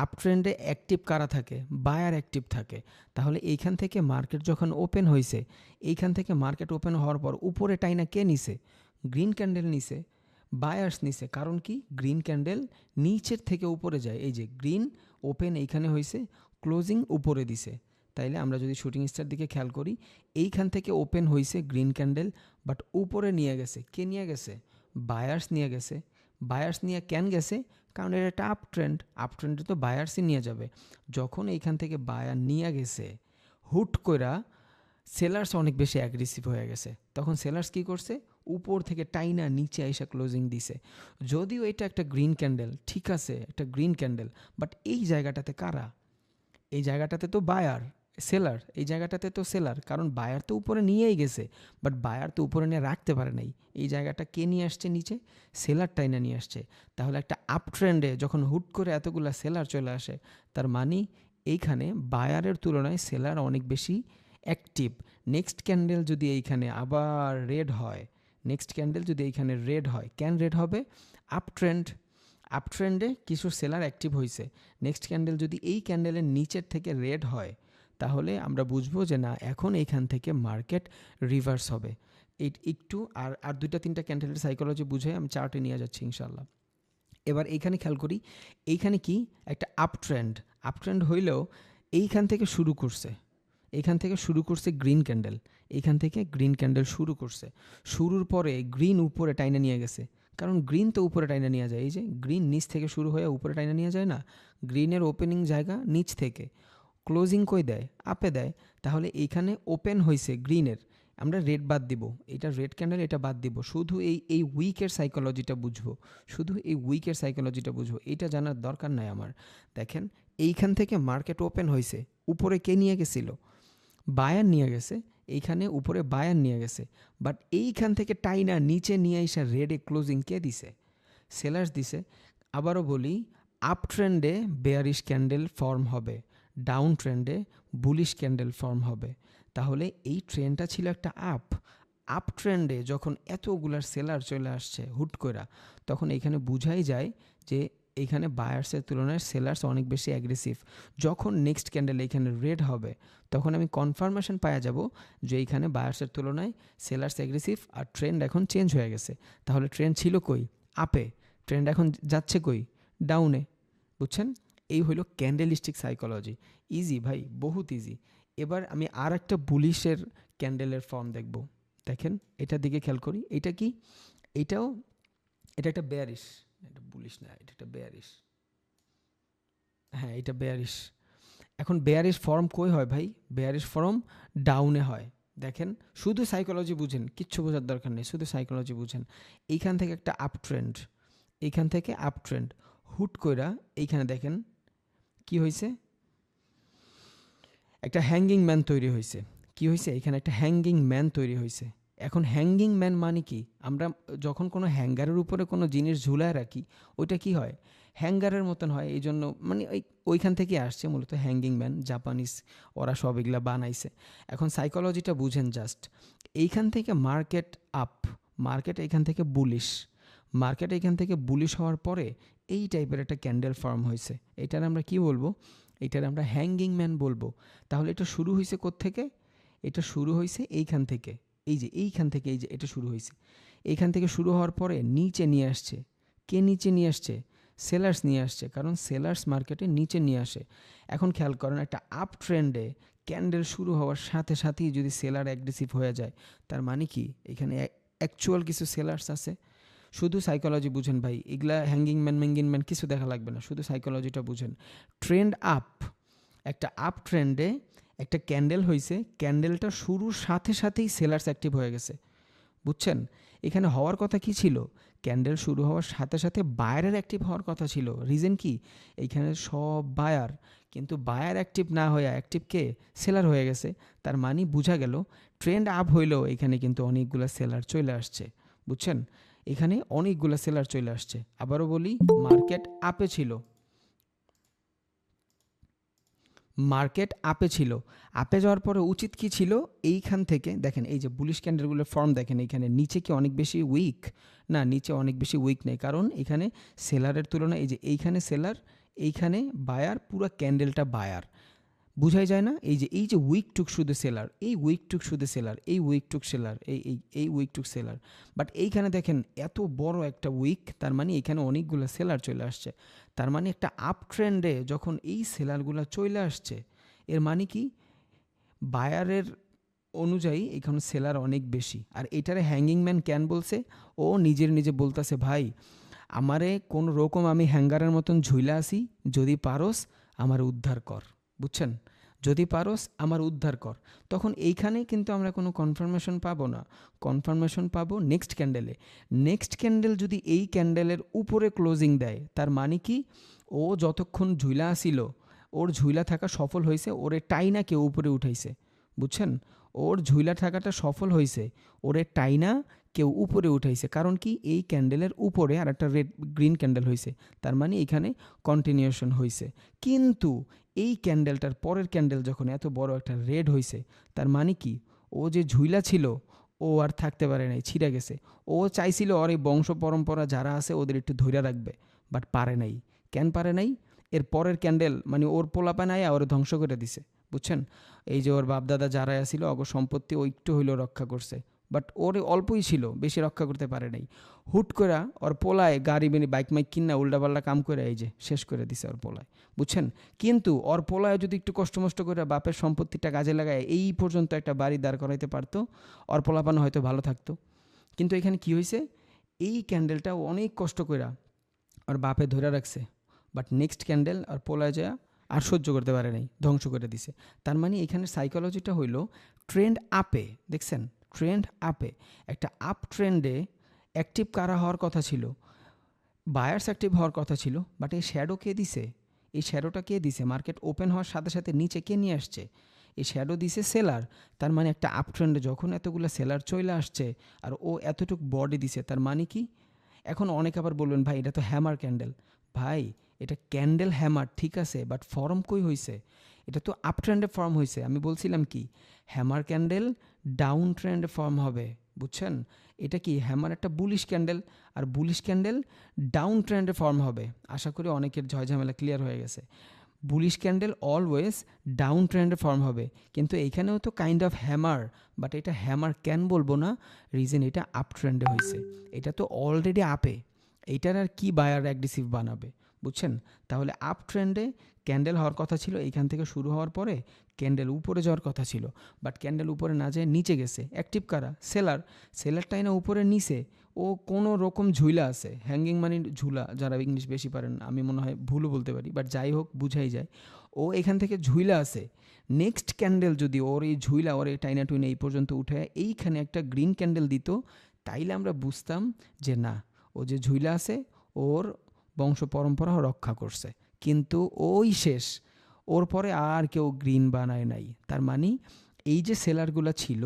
আপ ট্রেন্ডে অ্যাক্টিভ কারা থাকে, বায়ার অ্যাক্টিভ থাকে। তাহলে এইখান থেকে মার্কেট যখন ওপেন হয়েছে, এইখান থেকে মার্কেট ওপেন হওয়ার পর উপরে টাইনা কে নিছে, গ্রিন ক্যান্ডেল নিছে, বায়ার্স নিছে। কারণ কি, গ্রিন ক্যান্ডেল নিচের থেকে উপরে যায়। এই যে গ্রিন ওপেন এইখানে হয়েছে, ক্লোজিং উপরে দিছে। তাইলে আমরা যদি শুটিং স্টার দিকে খেয়াল করি, এইখান থেকে ওপেন হয়েছে গ্রিন ক্যান্ডেল, বাট উপরে নিয়ে গেছে কে, নিয়ে গেছে বায়ার্স নিয়ে গেছে। বায়ার্স নিয়ে কেন গেছে, কারণ এটা একটা আপ ট্রেন্ডে তো বায়ার্সই নিয়ে যাবে। যখন এইখান থেকে বায়ার নিয়ে গেছে, হুট কইরা সেলার্স অনেক বেশি অ্যাগ্রেসিভ হয়ে গেছে। তখন সেলার্স কী করছে, উপর থেকে টাইনা নিচে আইসা ক্লোজিং দিছে। যদিও এটা একটা গ্রিন ক্যান্ডেল, ঠিক আছে একটা গ্রিন ক্যান্ডেল, বাট এই জায়গাটাতে কারা, এই জায়গাটাতে তো বায়ার, সেলার, এই জায়গাটাতে তো সেলার। কারণ বায়ার তো উপরে নিয়েই গেছে, বাট বায়ার তো উপরে নিয়ে রাখতে পারে নাই। এই জায়গাটা কে নিয়ে আসছে নিচে, সেলার টাইনা নিয়ে আসছে। তাহলে একটা আপ ট্রেন্ডে যখন হুট করে এতগুলা সেলার চলে আসে, তার মানে এইখানে বায়ারের তুলনায় সেলার অনেক বেশি অ্যাক্টিভ। নেক্সট ক্যান্ডেল যদি এইখানে আবার রেড হয়, নেক্সট ক্যান্ডেল যদি এইখানে রেড হয়, কেন রেড হবে, আপ ট্রেন্ডে কিছু সেলার অ্যাক্টিভ হয়েছে। নেক্সট ক্যান্ডেল যদি এই ক্যান্ডেলের নিচের থেকে রেড হয়, তাহলে আমরা বুঝবো যে না, এখন এইখান থেকে মার্কেট রিভার্স হবে। একটু আর দুইটা তিনটা ক্যান্ডেলের সাইকোলজি বুঝে আমি চার্টে নিয়ে যাচ্ছি ইনশাল্লাহ। এবার এইখানে খেয়াল করি, এইখানে কি একটা আপ ট্রেন্ড হইলেও এইখান থেকে শুরু করছে, এইখান থেকে শুরু করছে গ্রিন ক্যান্ডেল, এইখান থেকে গ্রিন ক্যান্ডেল শুরু করছে। শুরুর পরে গ্রিন উপরে টাইনা নিয়ে গেছে, কারণ গ্রিন তো উপরে টাইনা নিয়ে যায়। এই যে গ্রিন নিচ থেকে শুরু হয়ে উপরে টাইনা নিয়ে যায় না, গ্রিনের ওপেনিং জায়গা নিচ থেকে, ক্লোজিং কই দেয়, আপে দেয়। তাহলে এইখানে ওপেন হয়েছে গ্রিনের, আমরা রেড বাদ দিব, এটা রেড ক্যান্ডেল, এটা বাদ দিব। শুধু এই উইকের সাইকোলজিটা বুঝবো, শুধু এই উইকের সাইকোলজিটা বুঝবো, এটা জানার দরকার নাই আমার। দেখেন এইখান থেকে মার্কেট ওপেন হয়েছে, উপরে কে নিয়ে গেছিল, বায়ার নিয়ে গেছে, এইখানে উপরে বায়ার নিয়ে গেছে। বাট এইখান থেকে টাইনা নিচে নিয়ে এসে রেডে ক্লোজিং কে দিছে, সেলার্স দিছে। আবারও বলি, আপ ট্রেন্ডে বেয়ারিশ ক্যান্ডেল ফর্ম হবে, ডাউন ট্রেন্ডে বুলিশ ক্যান্ডেল ফর্ম হবে। তাহলে এই ট্রেন্ডটা ছিল একটা আপ ট্রেন্ডে যখন এতগুলার সেলার চলে আসছে হুট কইরা, তখন এইখানে বুঝাই যায় যে এইখানে বায়ার্সের তুলনায় সেলার্স অনেক বেশি অ্যাগ্রেসিভ। যখন নেক্সট ক্যান্ডেল এইখানে রেড হবে, তখন আমি কনফার্মেশন পাওয়া যাব যে এইখানে বায়ার্সের তুলনায় সেলার্স অ্যাগ্রেসিভ, আর ট্রেন্ড এখন চেঞ্জ হয়ে গেছে। তাহলে ট্রেন্ড ছিল কই, আপে, ট্রেন্ড এখন যাচ্ছে কই, ডাউনে। বুঝছেন, এই হইল ক্যান্ডেলিস্টিক সাইকোলজি। ইজি ভাই, বহুত ইজি। এবার আমি আর একটা বুলিশের ক্যান্ডেলের ফর্ম দেখব। দেখেন এটার দিকে খেয়াল করি, এটা কি, এটা একটা বেয়ারিশ, এটা বুলিশ না, এটা একটা বেয়ারিশ। হ্যাঁ, এটা বেয়ারিশ। এখন বেয়ারিশ ফর্ম কই হয় ভাই, বেয়ারিশ ফর্ম ডাউনে হয়। দেখেন শুধু সাইকোলজি বুঝেন, কিচ্ছু বোঝার দরকার নেই, শুধু সাইকোলজি বুঝেন। এইখান থেকে একটা আপ ট্রেন্ড, এইখান থেকে আপ ট্রেন্ড, হুট কইরা এইখানে দেখেন কি হয়েছে, একটা হ্যাঙ্গিং ম্যান তৈরি হয়েছে। কি হয়েছে, এখানে একটা হ্যাঙ্গিং ম্যান তৈরি হয়েছে। এখন হ্যাঙ্গিং ম্যান মানে কি, আমরা যখন কোনো হ্যাঙ্গারের উপরে কোনো জিনিস ঝুলায় রাখি, ওইটা কি হয়, হ্যাঙ্গারের মতন হয়। এই জন্য মানে ওইখান থেকে আসছে মূলত হ্যাঙ্গিং ম্যান, জাপানিজ ওরা সব এগুলা বানাইছে। এখন সাইকোলজিটা বুঝেন জাস্ট, এইখান থেকে মার্কেট আপ, মার্কেট এইখান থেকে বুলিশ, মার্কেট এইখান থেকে বুলিশ হওয়ার পরে এই টাইপের একটা ক্যান্ডেল ফর্ম হয়েছে। এটার আমরা কি বলবো, এটার আমরা হ্যাঙ্গিং ম্যান বলবো। তাহলে এটা শুরু হয়েছে কোত্থেকে, এটা শুরু হয়েছে এইখান থেকে, এই যে এইখান থেকে, এই যে এটা শুরু হয়েছে এইখান থেকে, শুরু হওয়ার পরে নিচে নিয়ে আসছে। কে নিচে নিয়ে আসছে, সেলার্স নিয়ে আসছে, কারণ সেলার্স মার্কেটে নিচে নিয়ে আসে। এখন খেয়াল করেন, একটা আপ ট্রেন্ডে ক্যান্ডেল শুরু হওয়ার সাথে সাথেই যদি সেলার অ্যাগ্রেসিভ হয়ে যায়, তার মানে কি এখানে অ্যাকচুয়াল কিছু সেলার্স আছে। শুধু সাইকোলজি বুঝেন ভাই, এগুলা হ্যাঙ্গিং ম্যান কিছু দেখা লাগবে না, শুধু সাইকোলজিটা বুঝেন। ট্রেন্ড আপ, একটা আপ ট্রেন্ডে একটা ক্যান্ডেল হয়েছে, ক্যান্ডেলটা শুরুর সাথে সাথেই সেলার্স অ্যাক্টিভ হয়ে গেছে। বুঝছেন, এখানে হওয়ার কথা কি ছিল, ক্যান্ডেল শুরু হওয়ার সাথে সাথে বায়ারের অ্যাক্টিভ হওয়ার কথা ছিল। রিজন কি, এইখানে সব বায়ার, কিন্তু বায়ার অ্যাক্টিভ না হয়ে অ্যাক্টিভ কে, সেলার হয়ে গেছে। তার মানে বোঝা গেল ট্রেন্ড আপ হইলেও এখানে কিন্তু অনেকগুলো সেলার চলে আসছে। বুঝছেন, এখানে অনেকগুলো সেলার চলে আসছে। আবারও বলি, মার্কেট আপে ছিল, মার্কেট আপে ছিল, আপে যাওয়ার পরে উচিত কি ছিল, এইখান থেকে দেখেন এই যে বুলিশ ক্যান্ডেলগুলোর ফর্ম দেখেন, এইখানে নিচে কি অনেক বেশি উইক? না, নিচে অনেক বেশি উইক নেই, কারণ এখানে সেলারের তুলনায় এই যে এইখানে সেলার, এইখানে বায়ার, পুরো ক্যান্ডেলটা বায়ার। বুঝাই যায় না? এই যে উইক টুক শুধু সেলার, এই উইক টুক শুধু সেলার, এই উইক টুক সেলার, এই উইক টুক সেলার। বাট এইখানে দেখেন এত বড় একটা উইক, তার মানে এখানে অনেকগুলো সেলার চলে আসছে। তার মানে একটা আপ ট্রেন্ডে যখন এই সেলারগুলো চলে আসছে, এর মানে কি বায়ারের অনুযায়ী এখানে সেলার অনেক বেশি। আর এটারে হ্যাঙ্গিং ম্যান ক্যান বলছে, ও নিজে বলতেছে ভাই আমারে কোন রকম আমি হ্যাঙ্গারের মতন ঝুইলা আসি, যদি পারস আমার উদ্ধার কর। বুঝছেন? যদি পারস আমার উদ্ধার কর। তখন এইখানে কিন্তু আমরা কোনো কনফার্মেশন পাবো না, কনফার্মেশন পাবো নেক্সট ক্যান্ডেলে। নেক্সট ক্যান্ডেল যদি এই ক্যান্ডেলের উপরে ক্লোজিং দেয়, তার মানে কি ও যতক্ষণ ঝুইলা আসিল, ওর ঝুইলা থাকা সফল হয়েছে, ওরে টাইনা কেউ উপরে উঠাইছে। বুঝছেন? ওর ঝুইলা থাকাটা সফল হয়েছে, ওরে টাইনা কেউ উপরে উঠাইছে। কারণ কি এই ক্যান্ডেলের উপরে আর একটা রেড গ্রিন ক্যান্ডেল হয়েছে, তার মানে এখানে কন্টিনিউশন হয়েছে। কিন্তু এই ক্যান্ডেলটার পরের ক্যান্ডেল যখন এত বড় একটা রেড হয়েছে, তার মানে কি ও যে ঝুইলা ছিল ও আর থাকতে পারে নাই, ছিঁড়ে গেছে। ও চাইছিল ওর এই বংশ পরম্পরা যারা আছে ওদের একটু ধৈর্য রাখবে, বাট পারে নাই। কেন পারে নাই? এর পরের ক্যান্ডেল মানে ওর পোলাপান আয়া ওর ধ্বংস করে দিছে। বুঝছেন? এই যে ওর বাপদাদা যারা ছিল অগ সম্পত্তি ও একটু হইলেও রক্ষা করছে, বাট ওর অল্পই ছিল, বেশি রক্ষা করতে পারে নাই। হুট করে ওর পোলায় গাড়ি বেনি বাইক মাইক কিনা উল্টাপাল্টা কাম করে এই যে শেষ করে দিছে ওর পোলায়। বুঝছেন? কিন্তু ওর পোলায় যদি একটু কষ্ট করে বাপের সম্পত্তিটা কাজে লাগায় এই পর্যন্ত একটা বাড়ি দাঁড় করাইতে পারতো, ওর পোলাপান হয়তো ভালো থাকতো। কিন্তু এখানে কি হয়েছে, এই ক্যান্ডেলটা অনেক কষ্ট করে ওর বাপে ধরে রাখছে, বাট নেক্সট ক্যান্ডেল আর পোলায় যায় আর সহ্য করতে পারে নাই, ধ্বংস করে দিছে। তার মানে এখানে সাইকোলজিটা হইল ট্রেন্ড আপে। দেখছেন? ট্রেন্ড আপে, একটা আপ ট্রেন্ডে অ্যাক্টিভ কারা হওয়ার কথা ছিল? বায়ার্স অ্যাক্টিভ হওয়ার কথা ছিল, বাট এই শ্যাডো কে দিছে? এই শ্যাডোটা কে দিছে? মার্কেট ওপেন হওয়ার সাথে সাথে নিচে কে নিয়ে আসছে? এই শ্যাডো দিছে সেলার। তার মানে একটা আপ ট্রেন্ডে যখন এতগুলো সেলার চলে আসছে আর ও এতটুক বডি দিছে, তার মানে কি? এখন অনেকে আবার বলবেন ভাই এটা তো হ্যামার ক্যান্ডেল। ভাই এটা ক্যান্ডেল হ্যামার ঠিক আছে, বাট ফর্ম কই হয়েছে? এটা তো আপ ট্রেন্ডে ফর্ম হয়েছে। আমি বলছিলাম কি হ্যামার ক্যান্ডেল ডাউন ট্রেন্ডে ফর্ম হবে। বুঝছেন? এটা কি হ্যামার একটা বুলিশ ক্যান্ডেল, আর বুলিশ ক্যান্ডেল ডাউন ট্রেন্ডে ফর্ম হবে। আশা করি অনেকের ঝয়ঝামেলা ক্লিয়ার হয়ে গেছে। বুলিশ ক্যান্ডেল অলওয়েজ ডাউন ট্রেন্ডে ফর্ম হবে, কিন্তু এইখানেও তো কাইন্ড অফ হ্যামার, বাট এটা হ্যামার কেন বলবো না, রিজন এটা আপ ট্রেন্ডে হয়েছে। এটা তো অলরেডি আপে, এইটার আর কি বায়ার অ্যাগ্রেসিভ বানাবে? বুঝছেন? তাহলে আপ ট্রেন্ডে ক্যান্ডেল হওয়ার কথা ছিল, এইখান থেকে শুরু হওয়ার পরে ক্যান্ডেল উপরে যাওয়ার কথা ছিল, বাট ক্যান্ডেল উপরে না যায় নিচে গেছে। অ্যাক্টিভ কারা? সেলার। সেলারটাই না উপরে নিচে, ও কোনো রকম ঝুইলা আছে। হ্যাঙ্গিং মানে ঝুলা, যারা ইংলিশ বেশি পারেন আমি মনে হয় ভুলও বলতে পারি, বাট যাই হোক বুঝাই যায়। ও এখান থেকে ঝুইলা আছে। নেক্সট ক্যান্ডেল যদি ওর এই ঝুইলা ওর এই টাইনা টুইনা এই পর্যন্ত উঠে এইখানে একটা গ্রিন ক্যান্ডেল দিত, তাইলে আমরা বুঝতাম যে না, ও যে ঝুইলা আছে ওর বংশ পরম্পরা রক্ষা করছে। কিন্তু ওই শেষ, ওর পরে আর কেউ গ্রিন বানায় নাই। তার মানে এই যে সেলারগুলা ছিল,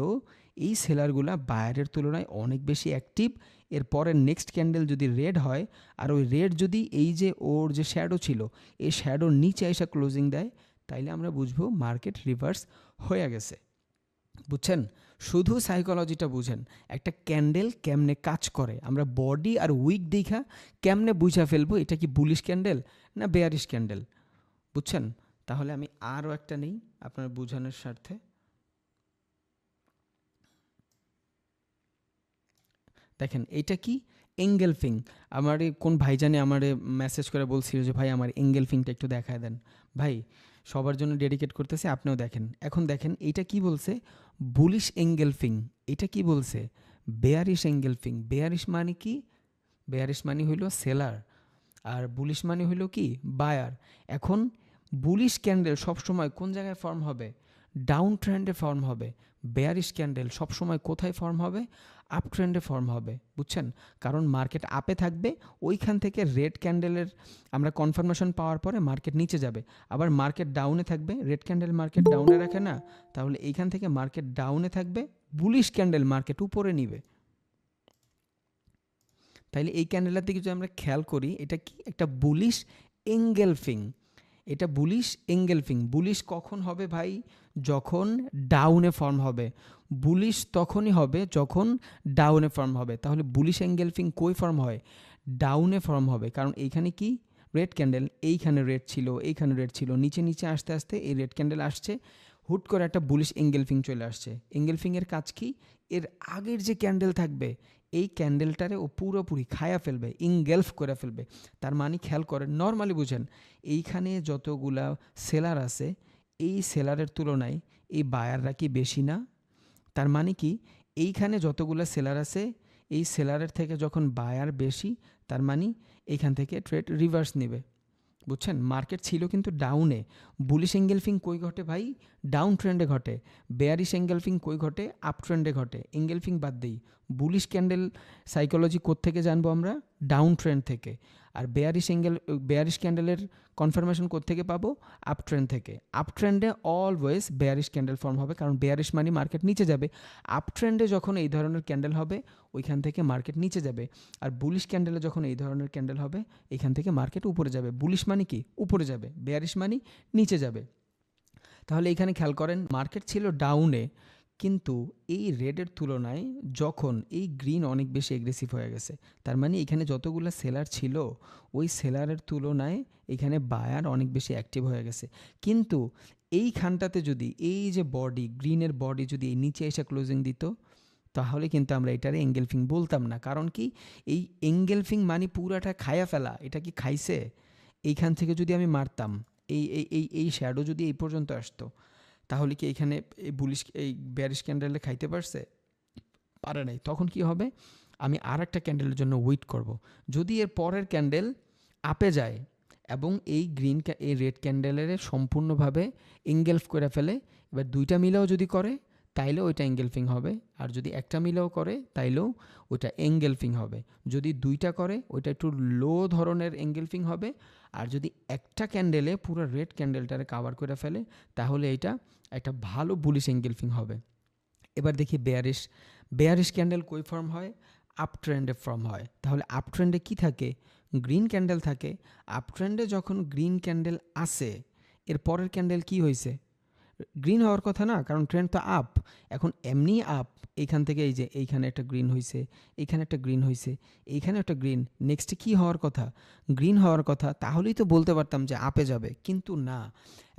এই সেলারগুলা বায়ারের তুলনায় অনেক বেশি অ্যাক্টিভ। এরপরে নেক্সট ক্যান্ডেল যদি রেড হয়, আর ওই রেড যদি এই যে ওর যে শ্যাডো ছিল এই শ্যাডোর নিচে এসে ক্লোজিং দেয়, তাইলে আমরা বুঝবো মার্কেট রিভার্স হয়ে গেছে। বুঝছেন? শুধু সাইকোলজিটা বুঝেন, একটা ক্যান্ডেল কেমনে কাজ করে, আমরা বডি আর উইক দেখা কেমনে বুঝা ফেলবো এটা কি বুলিশ ক্যান্ডেল না বেয়ারিশ ক্যান্ডেল। বুঝছেন? তাহলে আমি আরও একটা নেই আপনার বোঝানোর স্বার্থে। দেখেন এটা কি এঙ্গেলফিং। আমার কোন ভাইজানে আমার মেসেজ করে বলছিল যে ভাই আমার এঙ্গেলফিংটা একটু দেখায় দেন। ভাই সবার জন্য ডেডিকেট করতেছে, আপনিও দেখেন। এখন দেখেন এটা কি বলছে, বুলিশ এঙ্গেলফিং। এটা কি বলছে, বেয়ারিশ এঙ্গেলফিং। বেয়ারিশ মানে কি? বেয়ারিশ মানে হইল সেলার, আর বুলিশ মানে হইল কি বায়ার। এখন বুলিশ ক্যান্ডেল সবসময় কোন জায়গায় ফর্ম হবে? ডাউন ট্রেন্ডে ফর্ম হবে। বেয়ারিশ ক্যান্ডেল সবসময় কোথায় ফর্ম হবে? আপ ট্রেন্ডে ফর্ম হবে। বুঝছেন? কারণ মার্কেট আপে থাকবে, ওইখান থেকে রেড ক্যান্ডেলের আমরা কনফার্মেশন পাওয়ার পরে মার্কেট নিচে যাবে। আবার মার্কেট ডাউনে থাকবে, রেড ক্যান্ডেল মার্কেট ডাউনে রাখে না, তাহলে এইখান থেকে মার্কেট ডাউনে থাকবে, বুলিশ ক্যান্ডেল মার্কেট উপরে নিবে। তাইলে এই ক্যান্ডেলের দিকে যদি আমরা খেয়াল করি, এটা কি একটা বুলিশ এঙ্গেলফিং। এটা বুলিশ এঙ্গেলফিং। বুলিশ কখন হবে ভাই? যখন ডাউনে ফর্ম হবে। বুলিশ তখনই হবে যখন ডাউনে ফর্ম হবে। তাহলে বুলিশ এঙ্গেলফিং কই ফর্ম হয়? ডাউনে ফর্ম হবে। কারণ এইখানে কি রেড ক্যান্ডেল, এইখানে রেড ছিল, এইখানে রেড ছিল, নিচে নিচে আস্তে আস্তে এই রেড ক্যান্ডেল আসছে, হুট করে একটা বুলিশ এঙ্গেলফিং চলে আসছে। এঙ্গেলফিংয়ের কাজ কি? এর আগের যে ক্যান্ডেল থাকবে এই ক্যান্ডেলটারে ও পুরোপুরি খায়া ফেলবে, ইনগেলফ করে ফেলবে। তার মানে খেয়াল করেন, নর্মালি বুঝেন, এইখানে যতগুলা সেলার আছে এই সেলারের তুলনায় এই বায়াররা কি বেশি না? তার মানে কি এইখানে যতগুলো সেলার আছে এই সেলারের থেকে যখন বায়ার বেশি, তার মানে এইখান থেকে ট্রেড রিভার্স নেবে। বুঝছেন? মার্কেট ছিল কিন্তু ডাউনে। বুলিশ এঙ্গেলফিং কই ঘটে ভাই? ডাউন ট্রেন্ডে ঘটে। বেয়ারিশ এঙ্গেলফিং কই ঘটে? আপ ট্রেন্ডে ঘটে। এঙ্গেলফিং বাদ দেই। বুলিশ ক্যান্ডেল সাইকোলজি কোত্থেকে জানবো আমরা? ডাউন ট্রেন্ড থেকে। আর বেয়ারিশ ক্যান্ডেলের কনফার্মেশন কোত্থেকে পাবো? আপ ট্রেন্ড থেকে। আপ ট্রেন্ডে অলওয়েজ বেয়ারিশ ক্যান্ডেল ফর্ম হবে, কারণ বেয়ারিশ মানে মার্কেট নিচে যাবে। আপ ট্রেন্ডে যখন এই ধরনের ক্যান্ডেল হবে ওইখান থেকে মার্কেট নিচে যাবে। আর বুলিশ ক্যান্ডেলে যখন এই ধরনের ক্যান্ডেল হবে এখান থেকে মার্কেট উপরে যাবে। বুলিশ মানে কি? উপরে যাবে। বেয়ারিশ মানে নিচে যাবে। তাহলে এখানে খেয়াল করেন, মার্কেট ছিল ডাউনে, কিন্তু এই রেডের তুলনায় যখন এই গ্রিন অনেক বেশি এগ্রেসিভ হয়ে গেছে, তার মানে এখানে যতগুলো সেলার ছিল ওই সেলারের তুলনায় এখানে বায়ার অনেক বেশি অ্যাক্টিভ হয়ে গেছে। কিন্তু এইখানটাতে যদি এই যে বডি, গ্রিনের বডি যদি এই নিচে এসে ক্লোজিং দিত, তাহলে কিন্তু আমরা এটারে এঙ্গেলফিং বলতাম না। কারণ কি? এই এঙ্গেলফিং মানে পুরাটা খায়া ফেলা। এটা কি খাইছে? এইখান থেকে যদি আমি মারতাম, এই এই এই এই শ্যাডো যদি এই পর্যন্ত আসতো, তাহলে কি এখানে এই বুলিশ এই বেয়ারিশ ক্যান্ডেলে খাইতে পারছে? পারে নাই। তখন কি হবে? আমি আর একটা ক্যান্ডেলের জন্য ওয়েট করব। যদি এর পরের ক্যান্ডেল আপে যায় এবং এই এই রেড ক্যান্ডেলের সম্পূর্ণভাবে এঙ্গেলফ করে ফেলে, এবার দুইটা মিলেও যদি করে তাইলেও ওইটা এঙ্গেলফিং হবে। আর যদি একটা মিলেও করে তাইলেও ওইটা এঙ্গেলফিং হবে। যদি দুইটা করে ওইটা একটু লো ধরনের এঙ্গেলফিং হবে। আর যদি একটা ক্যান্ডেলে পুরো রেড ক্যান্ডেলটারে কাভার করে ফেলে তাহলে এটা একটা ভালো বুলিশ এঙ্গেলফিং হবে। এবার দেখি বেয়ারিশ ক্যান্ডেল কই ফর্ম হয়? আপ ট্রেন্ডে ফর্ম হয়। তাহলে আপ ট্রেন্ডে কী থাকে? গ্রিন ক্যান্ডেল থাকে। আপ ট্রেন্ডে যখন গ্রিন ক্যান্ডেল আসে, এর পরের ক্যান্ডেল কি হয়েছে? গ্রিন হওয়ার কথা না, কারণ ট্রেন্ড তো আপ। এখন এমনি আপ, এইখান থেকে এই যে এইখানে একটা গ্রিন হয়েছে, এইখানে একটা গ্রিন হয়েছে, এইখানে একটা গ্রিন, নেক্সটে কি হওয়ার কথা? গ্রিন হওয়ার কথা। তাহলেই তো বলতে পারতাম যে আপে যাবে, কিন্তু না।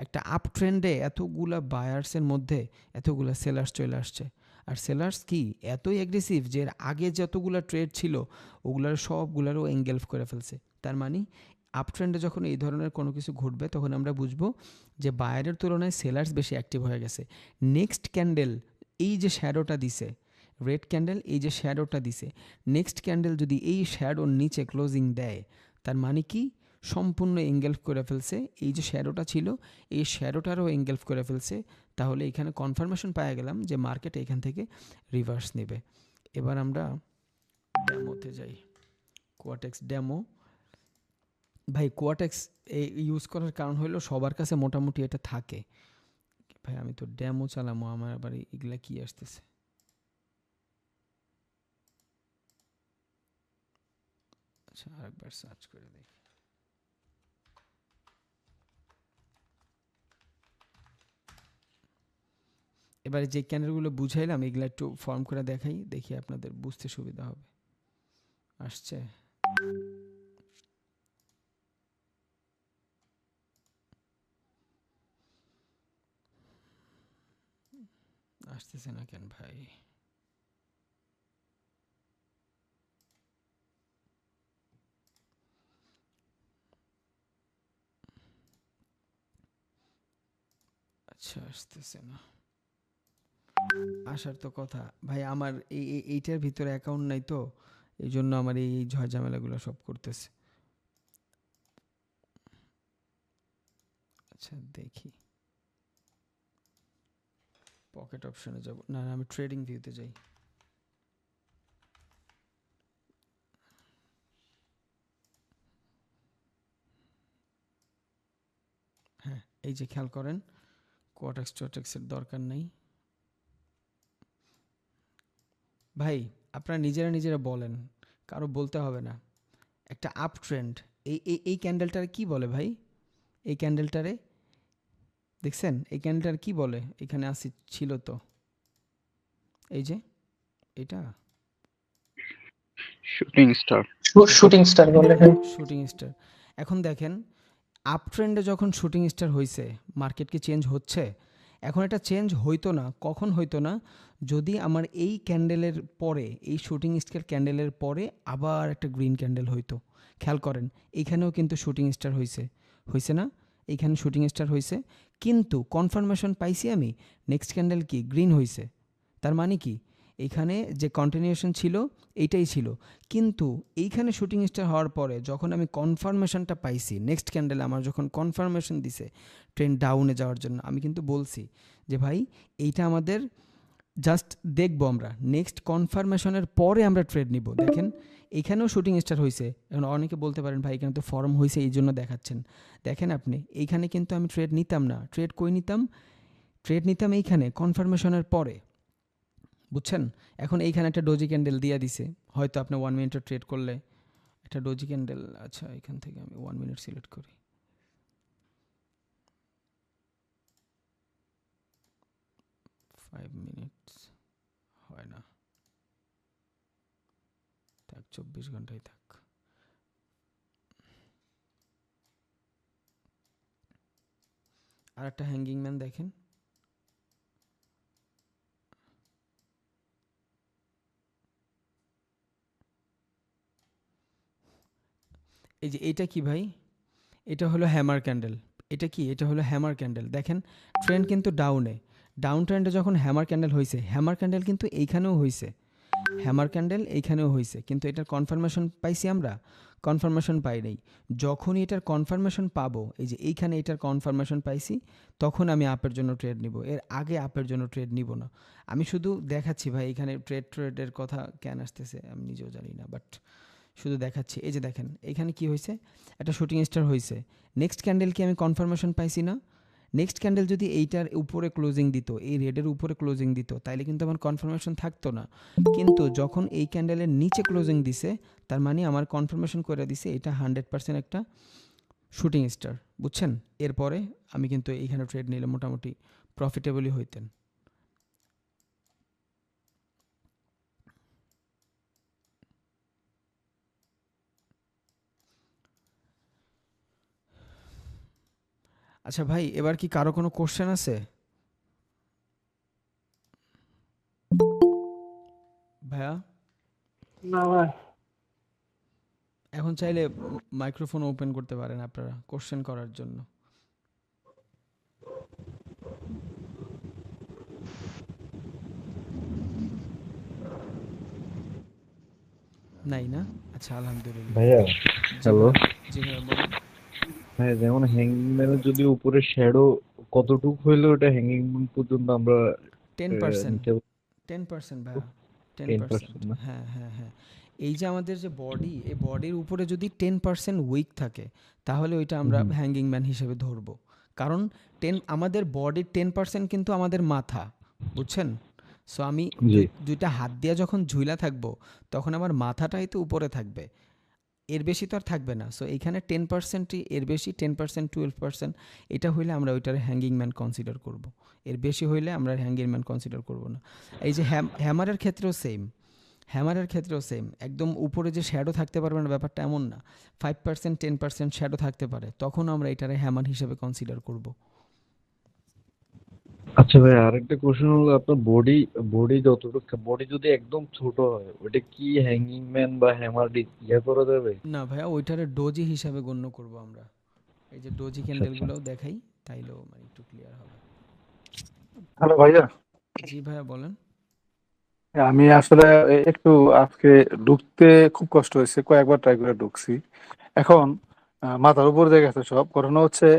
একটা আপ ট্রেন্ডে এতগুলা বায়ার্সের মধ্যে এতগুলা সেলার্স চলে আসছে। আর সেলার্স কি এতই অ্যাগ্রেসিভ যে এর আগে যতগুলো ট্রেড ছিল ওগুলার সবগুলারও এঙ্গেলফ করে ফেলছে। তার মানে আপ ট্রেন্ডে যখন এই ধরনের কোনো কিছু ঘটবে তখন আমরা বুঝবো যে বায়ারের তুলনায় সেলার্স বেশি অ্যাক্টিভ হয়ে গেছে। নেক্সট ক্যান্ডেল এই যে শ্যাডোটা দিছে, রেড ক্যান্ডেল এই যে শ্যাডোটা দিছে, নেক্সট ক্যান্ডেল যদি এই শ্যাডোর নিচে ক্লোজিং দেয়, তার মানে কি? সম্পূর্ণ এঙ্গেলফ করে ফেলছে। এই যে শ্যাডোটা ছিল এই শ্যাডোটারও এঙ্গেলফ করে ফেলছে। তাহলে এখানে কনফার্মেশন পাওয়া গেলাম যে মার্কেট এখান থেকে রিভার্স নেবে। এবার আমরা ডেমোতে যাই। Quotex demo. ভাই কোয়াটেক্স ইউজ করার কারণ হলো সবার কাছে মোটামুটি এটা থাকে। ভাই আমি তো ডেমো চালামো, আমার আবার এগুলা কি আসতেছে? আচ্ছা আরেকবার সার্চ করে দেখি। এবারে যে ক্যান্ডেলগুলো বুঝাইলাম এগুলো একটু ফর্ম করে দেখাই, দেখি আপনাদের বুঝতে সুবিধা হবে। আসছে? আসতেছে না কেন ভাই? আচ্ছা আসতেছে না, আসার তো কথা। ভাই আমার এইটার ভিতরে অ্যাকাউন্ট নাই তো, এই জন্য আমার এই ঝামেলাগুলো সব করতেছে। আচ্ছা দেখি, পকেট অপশনে যাব না, আমি ট্রেডিং ভিউতে যাই। হ্যাঁ এই যে খেয়াল করেন, কোয়াটেক্সের দরকার নেই ভাই। আপনারা নিজেরা বলেন, কারো বলতে হবে না। একটা আপ ট্রেন্ড, এই ক্যান্ডেলটার কি বলে ভাই? এই ক্যান্ডেলটারে দেখছেন? এই ক্যান্ডেলটার কি বলে? এখানে ছিল তো, এই যে এটা শুটিং স্টার। শুটিং স্টার বলে, হ্যাঁ। Shooting star. এখন দেখেন, আপ ট্রেন্ডে যখন শুটিং স্টার হইছে, মার্কেট কি চেঞ্জ হচ্ছে? এখন এটা চেঞ্জ হইতো না। কখন হইতো না? যদি আমার এই ক্যান্ডেলের পরে, এই শুটিং স্টার ক্যান্ডেলের পরে আবার একটা গ্রিন ক্যান্ডেল হইতো। খেয়াল করেন, এইখানেও কিন্তু শুটিং স্টার হইছে না? এইখানে শুটিং স্টার হইছে, কিন্তু কনফার্মেশন পাইছি আমি নেক্সট ক্যান্ডেল কি গ্রিন হইছে। তার মানে কি, এইখানে যে কন্টিনিউশন ছিল এইটাই ছিল, কিন্তু এইখানে শুটিং স্টার হওয়ার পরে যখন আমি কনফার্মেশনটা পাইছি, নেক্সট ক্যান্ডেল আমার যখন কনফার্মেশন দিছে ট্রেন্ড ডাউনে যাওয়ার জন্য, আমি কিন্তু বলছি যে ভাই এইটা আমাদের জাস্ট দেখবো, আমরা নেক্সট কনফার্মেশনের পরে আমরা ট্রেড নিব। দেখেন এখানেও শুটিং স্টার হয়েছে। এখন অনেকে বলতে পারেন ভাই এখানে তো ফর্ম হয়েছে এই জন্য দেখাচ্ছেন। দেখেন আপনি, এইখানে কিন্তু আমি ট্রেড নিতাম না। ট্রেড কই নিতাম? ট্রেড নিতাম এইখানে কনফার্মেশনের পরে, বুঝছেন? এখন এইখানে একটা ডোজি ক্যান্ডেল দিয়ে দিছে, হয়তো আপনি 1 মিনিটের ট্রেড করলে একটা ডোজি ক্যান্ডেল, আচ্ছা এখান থেকে আমি 1 মিনিট সিলেক্ট করি। ফাইভ মিনিটস হয় না, থাক 24 ঘন্টাই থাক। আর একটা হ্যাঙ্গিং ম্যান দেখেন, এই যে এটা কি ভাই? এটা হলো হ্যামার ক্যান্ডেল। এটা কি? এটা হলো হ্যামার ক্যান্ডেল। দেখেন ট্রেন্ড কিন্তু ডাউনে, ডাউন ট্রেন্ডে যখন হ্যামার ক্যান্ডেল হয়েছে, হ্যামার ক্যান্ডেল কিন্তু এইখানেও হয়েছে, হ্যামার ক্যান্ডেল এইখানেও হয়েছে, কিন্তু এটার কনফার্মেশন পাইছি আমরা? কনফার্মেশন পাই নাই। যখনই এটার কনফার্মেশন পাবো, এই যে এইখানে এটার কনফার্মেশন পাইছি, তখন আমি আপের জন্য ট্রেড নিব। এর আগে আপের জন্য ট্রেড নিব না। আমি শুধু দেখাচ্ছি ভাই, এখানে ট্রেডের কথা কেন আসতেছে আমি নিজেও জানি না, বাট শুধু দেখাচ্ছি। এই যে দেখেন এখানে কি হয়েছে, একটা শুটিং স্টার হয়েছে। নেক্সট ক্যান্ডেল কি আমি কনফার্মেশন পাইছি না? নেক্সট ক্যান্ডেল যদি এইটার উপরে ক্লোজিং দিত, এই রেডের উপরে ক্লোজিং দিত, তাইলে কিন্তু আমার কনফার্মেশন থাকতো না। কিন্তু যখন এই ক্যান্ডেলের নিচে ক্লোজিং দিছে, তার মানে আমার কনফার্মেশন করে দিছে এটা 100% একটা শুটিং স্টার, বুঝছেন? এরপরে আমি কিন্তু এইখানে ট্রেড নিলে মোটামুটি প্রফিটেবলই হইতেন। আচ্ছা ভাই, এবার কি কারো কোনো কোশ্চেন আছে? ভাইয়া না ভাই, এখন চাইলে মাইক্রোফোন ওপেন করতে পারেন আপনারা কোশ্চেন করার জন্য। নাই না? আচ্ছা আলহামদুলিল্লাহ। ভাইয়া, জি হ্যালো ভাইয়া, জি ভাইয়া বলুন। ভাইয়া, যেমন হ্যাঙ্গিংম্যানের যদি উপরে শ্যাডো কতটুক হইলে ওটা হ্যাঙ্গিংম্যান পর্যন্ত আমরা 10%, নিতে 10% ভাইয়া, 10%। 10% না? হ্যাঁ হ্যাঁ হ্যাঁ, এই যে আমাদের যে বডি, এই বডির উপরে যদি 10% উইক থাকে, তাহলে ওইটা আমরা হুম, হ্যাঙ্গিং ম্যান হিসেবে ধরবো। কারণ আমাদের বডির 10% কিন্তু আমাদের মাথা, বুঝছেন? সো আমি জি। দুইটা হাত দিয়ে যখন ঝুলা থাকবো, তখন আমার মাথাটাই তো উপরে থাকবে, এর বেশি তো আর থাকবে না। সো এইখানে 10%ই এর বেশি, 10% 12% এটা হইলে আমরা ওইটার হ্যাঙ্গিং ম্যান কনসিডার করব। এর বেশি হইলে আমরা হ্যাঙ্গিং ম্যান কনসিডার করব না। এই যে হ্যামারের ক্ষেত্রেও সেম, হ্যামারের ক্ষেত্রেও সেম, একদম উপরে যে শ্যাডো থাকতে পারবে না ব্যাপারটা এমন না। 5% 10% শ্যাডো থাকতে পারে, তখন আমরা এটারে হ্যামার হিসেবে কনসিডার করব। আচ্ছা ভাই, আরেকটা কোশ্চেন হলো আপনার বডি বডি যতটুকু, বডি যদি একদম ছোট হয় ওটা কি হ্যাঙ্গিংম্যান বা হ্যামার ইয়ে করা যাবে? না ভাইয়া, ওইটারে ডোজি হিসাবে গণ্য করব আমরা। এই যে ডোজি আচ্ছা, আচ্ছা। ক্যান্ডেলগুলোও দেখাই, তাইলেও মানে একটু ক্লিয়ার হবে। হ্যালো ভাইয়া। জি ভাইয়া বলেন। আমি আসলে একটু আজকে ঢুকতে খুব কষ্ট হয়েছে, কয়েকবার ট্রাই করে ঢুকছি। এখন মাথার উপর দিয়ে গেছে সব। ঘটনা হচ্ছে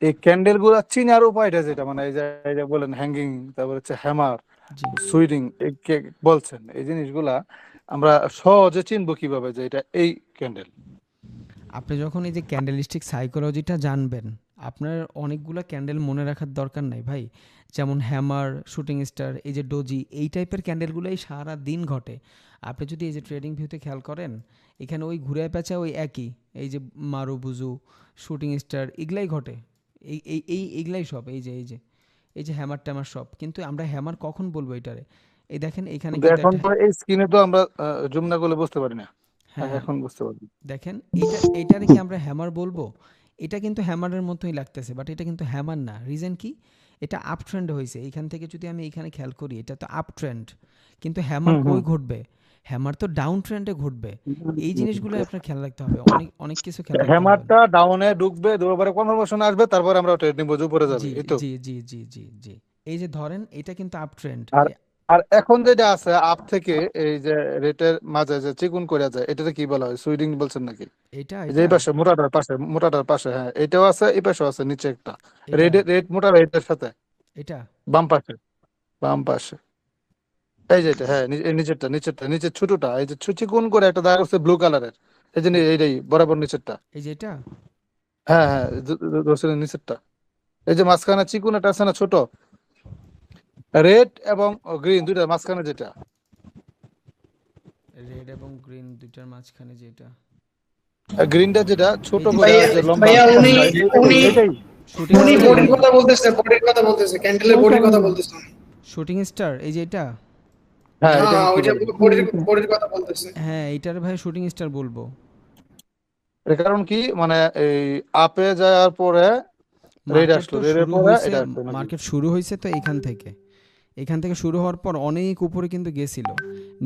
এই ক্যান্ডেল গুলা চিনার উপায়টা যেটা, মানে এই যে বলেন হ্যাঙ্গিং, তারপর হচ্ছে হ্যামার, জি, সুইডিং বলছেন, এই জিনিসগুলা আমরা সহজে চিনবো কিভাবে যে এটা এই ক্যান্ডেল? আপনি যখন এই যে ক্যান্ডেলিস্টিক সাইকোলজিটা জানবেন, আপনার অনেকগুলা ক্যান্ডেল মনে রাখার দরকার নাই ভাই। যেমন হ্যামার, শুটিং স্টার, এই যে ডোজি, এই টাইপের ক্যান্ডেলগুলোই সারা দিন ঘটে। আপনি যদি এই যে ট্রেডিং ভিউতে খেয়াল করেন, এখানে ওই ঘুরে পেঁচা ওই একই, এই যে মারুবুজু, শুটিং স্টার, এগুলাই ঘটে। এইগুলাই সব, এই যে হ্যামার ট্যামার সব। কিন্তু আমরা হ্যামার কখন বলবো এটারে? এই দেখেন এখানে কিন্তু কিন্তু এখন একটা, তো এই স্ক্রিনে তো আমরা জুম না করলে বুঝতে পারি না। হ্যাঁ, হ্যাঁ এখন বুঝতে পারছি। দেখেন এইটারে কি আমরা হ্যামার বলবো? এটা কিন্তু হ্যামারের মতোই লাগতেছে, বাট এটা কিন্তু হ্যামার না। রিজন কি? এটা আপ ট্রেন্ড হয়েছে। এইখান থেকে যদি আমি এইখানে খেয়াল করি, এটা তো আপ ট্রেন্ড, কিন্তু হ্যামার হুম কই হুম ঘটবে? হ্যামার তো ডাউন ট্রেন্ডে ঘটবে। এই জিনিসগুলো আপনার খেয়াল রাখতে হবে, অনেক অনেক কিছু খেয়াল রাখতে হবে। হ্যামারটা ডাউনে ঢুকবে, দুবারে কনফার্মেশন আসবে, তারপর আমরা ট্রেড নিব যে উপরে যাবে, জি এই তো। জি জি জি জি জি এই যে ধরেন এটা কিন্তু আপ ট্রেন্ড। আর আর এখন যেটা আছে আপ থেকে এই যে রেটের মাঝে যে চিকুন করে যায়, এটাতে কি বলা হয়? সুইডিং বলছেন নাকি? এটা এই যে এই এটা পাশে মোটাটার পাশে, হ্যাঁ এটাও আছে, এই পাশেও আছে, নিচে একটা এটা রেট মোটা রেটের সাথে এটা বাম পাশে এই যে এটা, হ্যাঁ এই নিচের ছোটটা, এই যে চিকুন করে একটা দাগ আছে ব্লু কালারের, এই যে এইটাই বরাবর নিচেরটা। এই যে এটা হ্যাঁ হ্যাঁ, রসুনের নিচেরটা, এই যে মাঝখানে চিকুন একটা আছে না ছোট, রেড এবং গ্রিন দুইটা মাঝখানে যেটা। রেড এবং গ্রিন দুইটার মাঝখানে যেটা, গ্রিনটা যেটা ছোট এই যে করে ভাইয়া যে লম্বা ভাইয়া উনি উনি এটাই। শুটিং উনি স্টার, বডির কথা বলতেছে, ক্যান্ডেলের বডির কথা বলতেছে উনি। শুটিং স্টার, এই যে এটা, হ্যাঁ হ্যাঁ এটাকে কি ওইটা বলে? বডির কথা বলতেছে। হ্যাঁ এইটার ভাই শুটিং স্টার বলবো। এর কারণ কি, মানে এই আপে যাওয়ার পরে রেড মার্কেট আসলো, তো রেডের শুরু পরে হয়েছে, এটা আসলো নাকি? মার্কেট শুরু হয়েছে তো এখান থেকে শুরু হওয়ার পর অনেক উপরে কিন্তু গেছিল।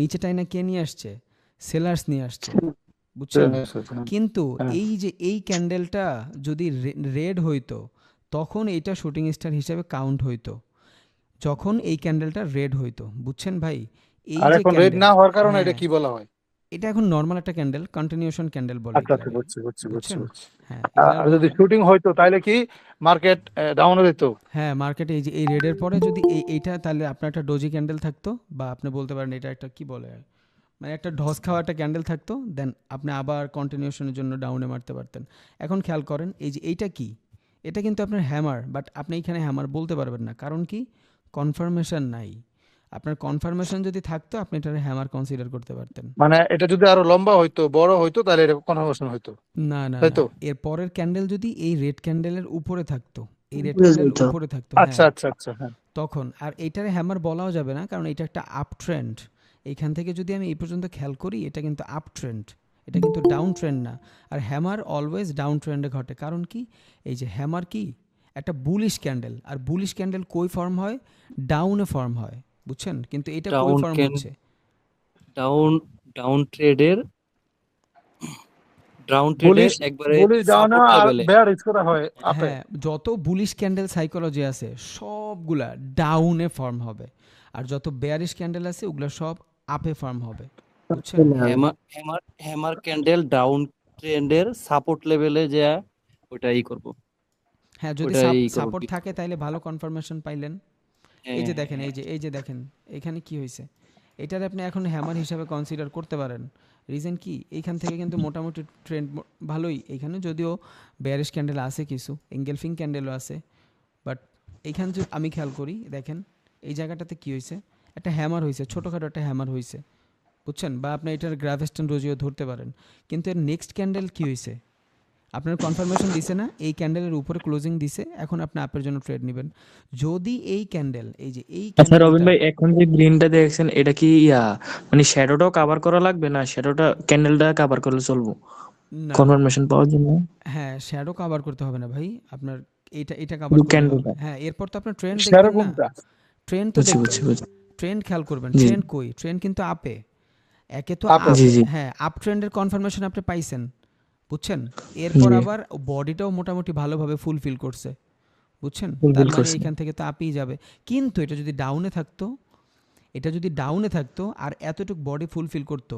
নিচেটাই না কে নিয়ে আসছে? সেলার্স নিয়ে আসছে, বুঝছেন? কিন্তু হ্যাঁ। এই যে এই ক্যান্ডেলটা যদি রেড হইতো, তখন এইটা শুটিং স্টার হিসেবে কাউন্ট হইতো, যখন এই ক্যান্ডেলটা রেড হইতো, বুঝছেন ভাই? এই আর যে এখন রেড ক্যান্ডেল, না হওয়ার কারণে এটা হ্যাঁ কি বলা হয়? এটা এখন নর্মাল একটা ক্যান্ডেল, কন্টিনিউশন ক্যান্ডেল বলে আচ্ছা আচ্ছা, এগুলারে, বুঝছি। বুঝছেন? বুঝছি। হ্যাঁ এগুলা আর যদি শুটিং হইতো তাহলে কি মার্কেট ডাউন হইতো? হ্যাঁ মার্কেটে এই যে এই রেডের পরে যদি এইটা, তাহলে আপনার একটা ডোজি ক্যান্ডেল থাকতো, বা আপনি বলতে পারেন এটা একটা কি বলে, মানে একটা ঢস খাওয়া একটা ক্যান্ডেল থাকতো, দেন আপনি আবার কন্টিনিউশনের জন্য ডাউনে মারতে পারতেন। এখন খেয়াল করেন এই যে এইটা কি, এটা কিন্তু আপনার হ্যামার, বাট আপনি এখানে হ্যামার বলতে পারবেন না, কারণ কি? কনফার্মেশন নাই। আপনার কনফার্মেশন যদি থাকতো আপনি এটা হ্যামার কনসিডার করতে পারতেন। মানে এটা যদি আরো লম্বা হইতো, বড় হইতো, তাহলে এটা কনফার্মেশন হইতো, না না তাই না, তো? এর পরের ক্যান্ডেল যদি এই রেড ক্যান্ডেলের উপরে থাকতো, এই রেড ক্যান্ডেল উপরে থাকতো, আচ্ছা হ্যাঁ আচ্ছা, হ্যাঁ। তখন। আর এইটারে হ্যামার বলাও যাবে না, কারণ এটা একটা আপ ট্রেন্ড। এইখান থেকে যদি আমি এই পর্যন্ত খেয়াল করি, এটা কিন্তু আপ ট্রেন্ড, এটা কিন্তু ডাউন ট্রেন্ড না। আর হ্যামার অলওয়েজ ডাউন ট্রেন্ডে ঘটে, কারণ কি? এই যে হ্যামার কি একটা বুলিশ ক্যান্ডেল, আর বুলিশ ক্যান্ডেল কই ফর্ম হয়? ডাউনে ফর্ম হয়, বুঝছেন? কিন্তু এটা কই ডাউন ফর্ম ক্যান হচ্ছে? ডাউন ডাউন ট্রেডের বুলিশ একবারে বুলিশ ডাউনে সাপোর্ট আর লেভেলে। বেয়ারিশ করা হয় আপে। হ্যাঁ, যত বুলিশ ক্যান্ডেল সাইকোলজি আছে সবগুলা ডাউনে ফর্ম হবে, আর যত বেয়ারিশ ক্যান্ডেল আছে ওগুলা সব আপে ফর্ম হবে, বুঝছেন? Hammer hammer hammer candle down ট্রেন্ডের সাপোর্ট লেভেলে যে ওইটাই করব, হ্যাঁ যদি ওইটাই করব সাপোর্ট পিক থাকে করব। তাইলে ভালো কনফার্মেশন পাইলেন। এই যে দেখেন, এই যে দেখেন এখানে কি হয়েছে, এটার আপনি এখন হ্যামার হিসাবে কনসিডার করতে পারেন। রিজন কি? এইখান থেকে কিন্তু মোটামুটি ট্রেন্ড ভালোই, এখানে যদিও বেয়ারিশ ক্যান্ডেল আছে, কিছু এঙ্গেলফিং ক্যান্ডেলও আছে, বাট এইখান যে আমি খেয়াল করি, দেখেন এই জায়গাটাতে কি হয়েছে, একটা হ্যামার হয়েছে, ছোটোখাটো একটা হ্যামার হয়েছে, বুঝছেন? বা আপনি এটার গ্রাভেস্টন রোজিও ধরতে পারেন। কিন্তু এর নেক্সট ক্যান্ডেল কি হয়েছে? আপনার কনফার্মেশন দিছে না, এই ক্যান্ডেলের উপরে ক্লোজিং দিছে, এখন আপনি আপের জন্য ট্রেড নেবেন। যদি এই ক্যান্ডেল, এই যে এই আচ্ছা রবিন ক্যান্ডেলটা, ভাই, এখন যে গ্রিনটা দেখছেন এটা কি মানে শ্যাডোটাও কভার করা লাগবে, না শ্যাডোটা ক্যান্ডেলটা কভার করলে চলবো না, কনফার্মেশন পাওয়ার জন্য? হ্যাঁ শ্যাডো কভার করতে হবে না ভাই, আপনার এটা কভার শুধু করলে হবে। ক্যান্ডেলটা? হ্যাঁ এরপর তো আপনার ট্রেন্ড দেখবেন না, সেরকমটা। ট্রেন্ড তো বুঝছি দেখবেন, বুঝছি। ট্রেন্ড খেয়াল করবেন, জি ট্রেন্ড কই? ট্রেন্ড কিন্তু আপে, একে তো আপে। জি জি হ্যাঁ আপ ট্রেন্ডের কনফার্মেশন আপনি পাইছেন, বুঝছেন? এরপর জি, আবার বডিটাও মোটামুটি ভালোভাবে ফুলফিল করছে, বুঝছেন? তার ফুলফিল মানে করছে। এইখান থেকে তো আপেই যাবে। কিন্তু এটা যদি ডাউনে থাকতো, এটা যদি ডাউনে থাকতো আর এতটুকু বডি ফুলফিল করতো,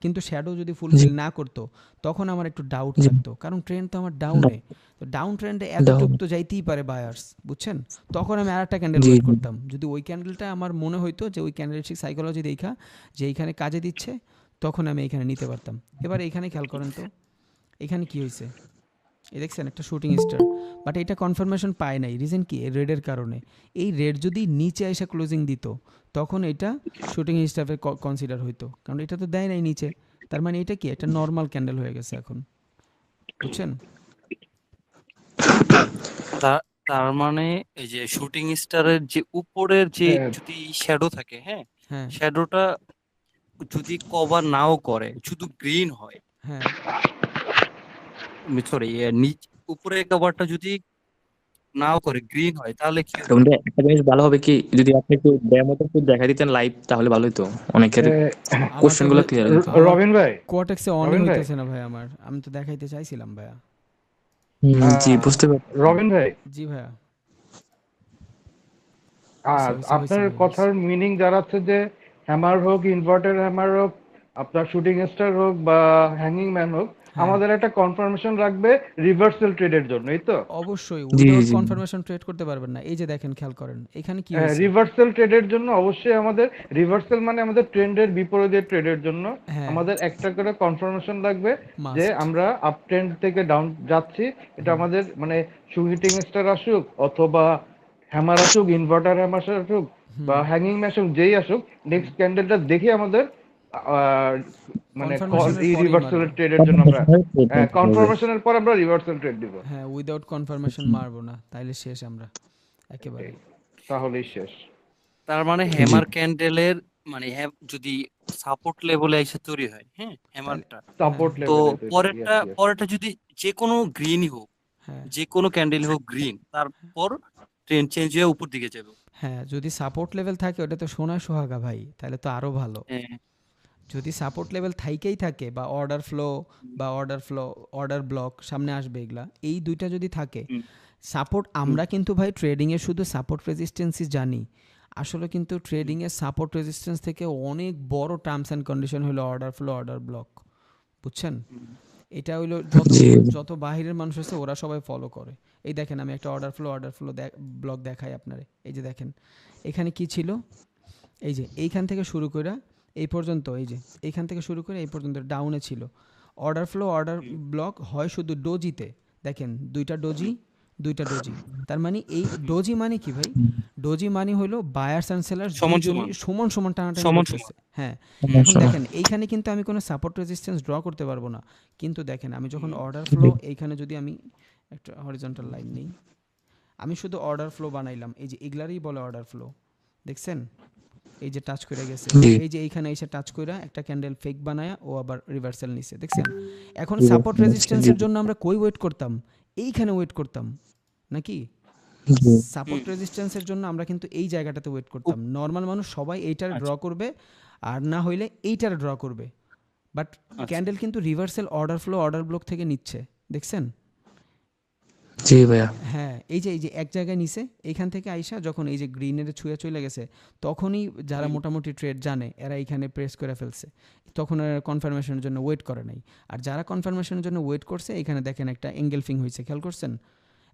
কিন্তু শ্যাডো যদি জি ফুলফিল না করতো, তখন আমার একটু ডাউট জি, থাকতো, কারণ ট্রেন্ড তো আমার ডাউনে। তো ডাউন ট্রেন্ডে ডাউন। এতটুকু তো যাইতেই পারে বায়ার্স, বুঝছেন? তখন আমি আর একটা ক্যান্ডেল জি ওয়েট জি, করতাম, যদি ওই ক্যান্ডেলটা আমার মনে হইতো যে ওই ক্যান্ডেলস্টিক সাইকোলজি দেখা যে এইখানে কাজে দিচ্ছে, তখন আমি এখানে নিতে পারতাম। এবার এইখানে খেয়াল করেন তো, এখানে কি হয়েছে? এই দেখছেন একটা শুটিং স্টার, বাট এটা কনফার্মেশন পায় নাই। রিজন কি? রেডের কারণে। এই রেড যদি নিচে এসে ক্লোজিং দিত তখন এটা শুটিং স্টাফে কনসিডার হইতো, কারণ এটা তো দেয় নাই নিচে। তার মানে এটা কি একটা নর্মাল ক্যান্ডেল হয়ে গেছে এখন, বুঝছেন? তার মানে এই যে শুটিং স্টারের যে উপরের যে হ্যাঁ যদি শ্যাডো থাকে, হ্যাঁ, হ্যাঁ শ্যাডোটা যদি কভার নাও করে, শুধু গ্রিন হয়, হ্যাঁ সরি, উপরের কভারটা যদি নাও করে গ্রিন হয়, তাহলে কি হবে? রবীন্দ্র, একটা জিনিস ভালো হবে কি, যদি আপনি একটু ডেমোটা একটু দেখা দিতেন লাইভ, তাহলে ভালো হতো, অনেকের আমার কোশ্চেন তো গুলো ভাই ক্লিয়ার হতো। আমার রবিন ভাই, কোয়াটেক্সে অনই রবিন ভাই, হইতেছে না ভাই আমার, আমি তো দেখাইতে চাইছিলাম ভাইয়া। জি আহ, বুঝতে পারছি। রবিন ভাই, জি ভাইয়া, হইছে হইছে হইছে আপনার ভাই, হইছে। কথার মিনিং দাঁড়াচ্ছে যে হ্যামার হোক, ইনভার্টার হ্যামার হোক, আপনার শুটিং স্টার হোক বা হ্যাঙ্গিং ম্যান হোক, হ্যাঁ আমাদের একটা কনফার্মেশন রাখবে রিভার্সাল ট্রেডের জন্য, এই তো? অবশ্যই, জি উইদাউট জি কনফার্মেশন ট্রেড করতে পারবেন না। এই যে দেখেন, খেয়াল করেন এখানে কি হয়েছে। রিভার্সাল ট্রেডের জন্য অবশ্যই আমাদের, রিভার্সাল মানে আমাদের ট্রেন্ডের বিপরীতে ট্রেডের জন্য হ্যাঁ, আমাদের একটা করে কনফার্মেশন লাগবে যে মাস্ট। আমরা আপ ট্রেন্ড থেকে ডাউন যাচ্ছি। এটা হুম আমাদের মানে শুটিং স্টার আসুক অথবা হ্যামার আসুক, ইনভার্টার হ্যামার আসুক বা হুম হ্যাঙ্গিং আসুক, যেই আসুক, হুম নেক্সট ক্যান্ডেলটা দেখে আমাদের মানে কনফার্মেশনের এই পরেই রিভার্সাল মারবো। ট্রেডের জন্য আমরা কনফার্মেশন হবে। কনফার্মেশনের পর আমরা রিভার্সাল ট্রেড দিব। হ্যাঁ, উইদাউট কনফার্মেশন মারবো না, তাইলে শেষ আমরা একেবারে। তাহলেই শেষ। তার মানে জি হ্যামার ক্যান্ডেলের মানে যদি সাপোর্ট লেভেলে এসে তৈরি হয়, হ্যাঁ, তাইলে হ্যামারটা, হ্যাঁ সাপোর্ট তো লেভেলে তৈরি, পরেরটা ইয়েস ইয়েস। পরেরটা যদি যে কোনো গ্রিনই হোক, হ্যাঁ যে কোনো ক্যান্ডেল হোক গ্রিন, তারপর ট্রেন্ড চেঞ্জ হয়ে উপর দিকে যাবে। হ্যাঁ, যদি সাপোর্ট লেভেল থাকে ওটা তো সোনা সোহাগা ভাই, তাহলে তো আরো ভালো। হ্যাঁ, যদি সাপোর্ট লেভেল থাইকেই থাকে বা অর্ডার ব্লক সামনে আসবে, এগুলা এই দুইটা যদি থাকে হুম, সাপোর্ট, হুম, আমরা কিন্তু ভাই ট্রেডিংয়ে শুধু সাপোর্ট রেজিস্ট্যান্সই জানি। আসলে কিন্তু ট্রেডিংয়ের সাপোর্ট রেজিস্ট্যান্স থেকে অনেক বড় টার্মস অ্যান্ড কন্ডিশন হলো অর্ডার ব্লক, বুঝছেন? হুম, এটা হইলো জি যত বাহিরের মানুষ আছে ওরা সবাই ফলো করে। এই দেখেন, আমি একটা অর্ডার ফ্লো ব্লক দেখাই আপনারে। এই যে দেখেন এখানে কি ছিল, এই যে এইখান থেকে শুরু করে এই পর্যন্ত, এই যে এইখান থেকে শুরু করে এই পর্যন্ত ডাউনে ছিল। অর্ডার হুম, ব্লক হয় শুধু ডোজিতে, দেখেন দুইটা ডোজি। তার মানে এই ডোজি মানে কি ভাই? ডোজি মানে হলো বায়ার্স অ্যান্ড সেলার্স সমান দুইজনই সমান সমান টানাটানি সমান সমান। করতেছে। হ্যাঁ, সমান এখন সমান। দেখেন এইখানে কিন্তু আমি কোনো সাপোর্ট রেজিস্ট্যান্স ড্র করতে পারবো না, কিন্তু দেখেন আমি যখন হুম, অর্ডার জি ফ্লো, এইখানে যদি আমি একটা হরিজন্টাল লাইন নিই, আমি শুধু অর্ডার ফ্লো বানাইলাম, এই যে এগুলারই বলে অর্ডার ফ্লো, দেখছেন? এই যে টাচ করে গেছে, জি এই যে এইখানে এসে টাচ করে একটা ক্যান্ডেল ফেক বানায়া ও আবার রিভার্সাল নিছে, দেখছেন? এখন জি সাপোর্ট জি রেজিস্ট্যান্সের জন্য আমরা কই ওয়েট করতাম? এইখানে ওয়েট করতাম নাকি? জি সাপোর্ট হুম, রেজিস্ট্যান্সের জন্য আমরা কিন্তু এই জায়গাটাতে ওয়েট করতাম। উপ- নর্মাল মানুষ সবাই এইটার ড্র আচ্ছা করবে, আর না হইলে এইটার ড্র করবে। বাট আচ্ছা। ক্যান্ডেল কিন্তু রিভার্সাল অর্ডার ব্লক থেকে নিচ্ছে, দেখছেন? জি ভাইয়া। হ্যাঁ, এই যে এক জায়গায় নিছে, এইখান থেকে আইসা যখন এই যে গ্রিনের ছুঁয়ে চলে গেছে, তখনই যারা হুম, মোটামুটি ট্রেড জানে এরা এইখানে প্রেস করে ফেলছে, তখন আর কনফার্মেশনের জন্য ওয়েট করে নাই। আর যারা কনফার্মেশনের জন্য ওয়েট করছে, এখানে দেখেন একটা এঙ্গেলফিং হয়েছে, খেয়াল করছেন?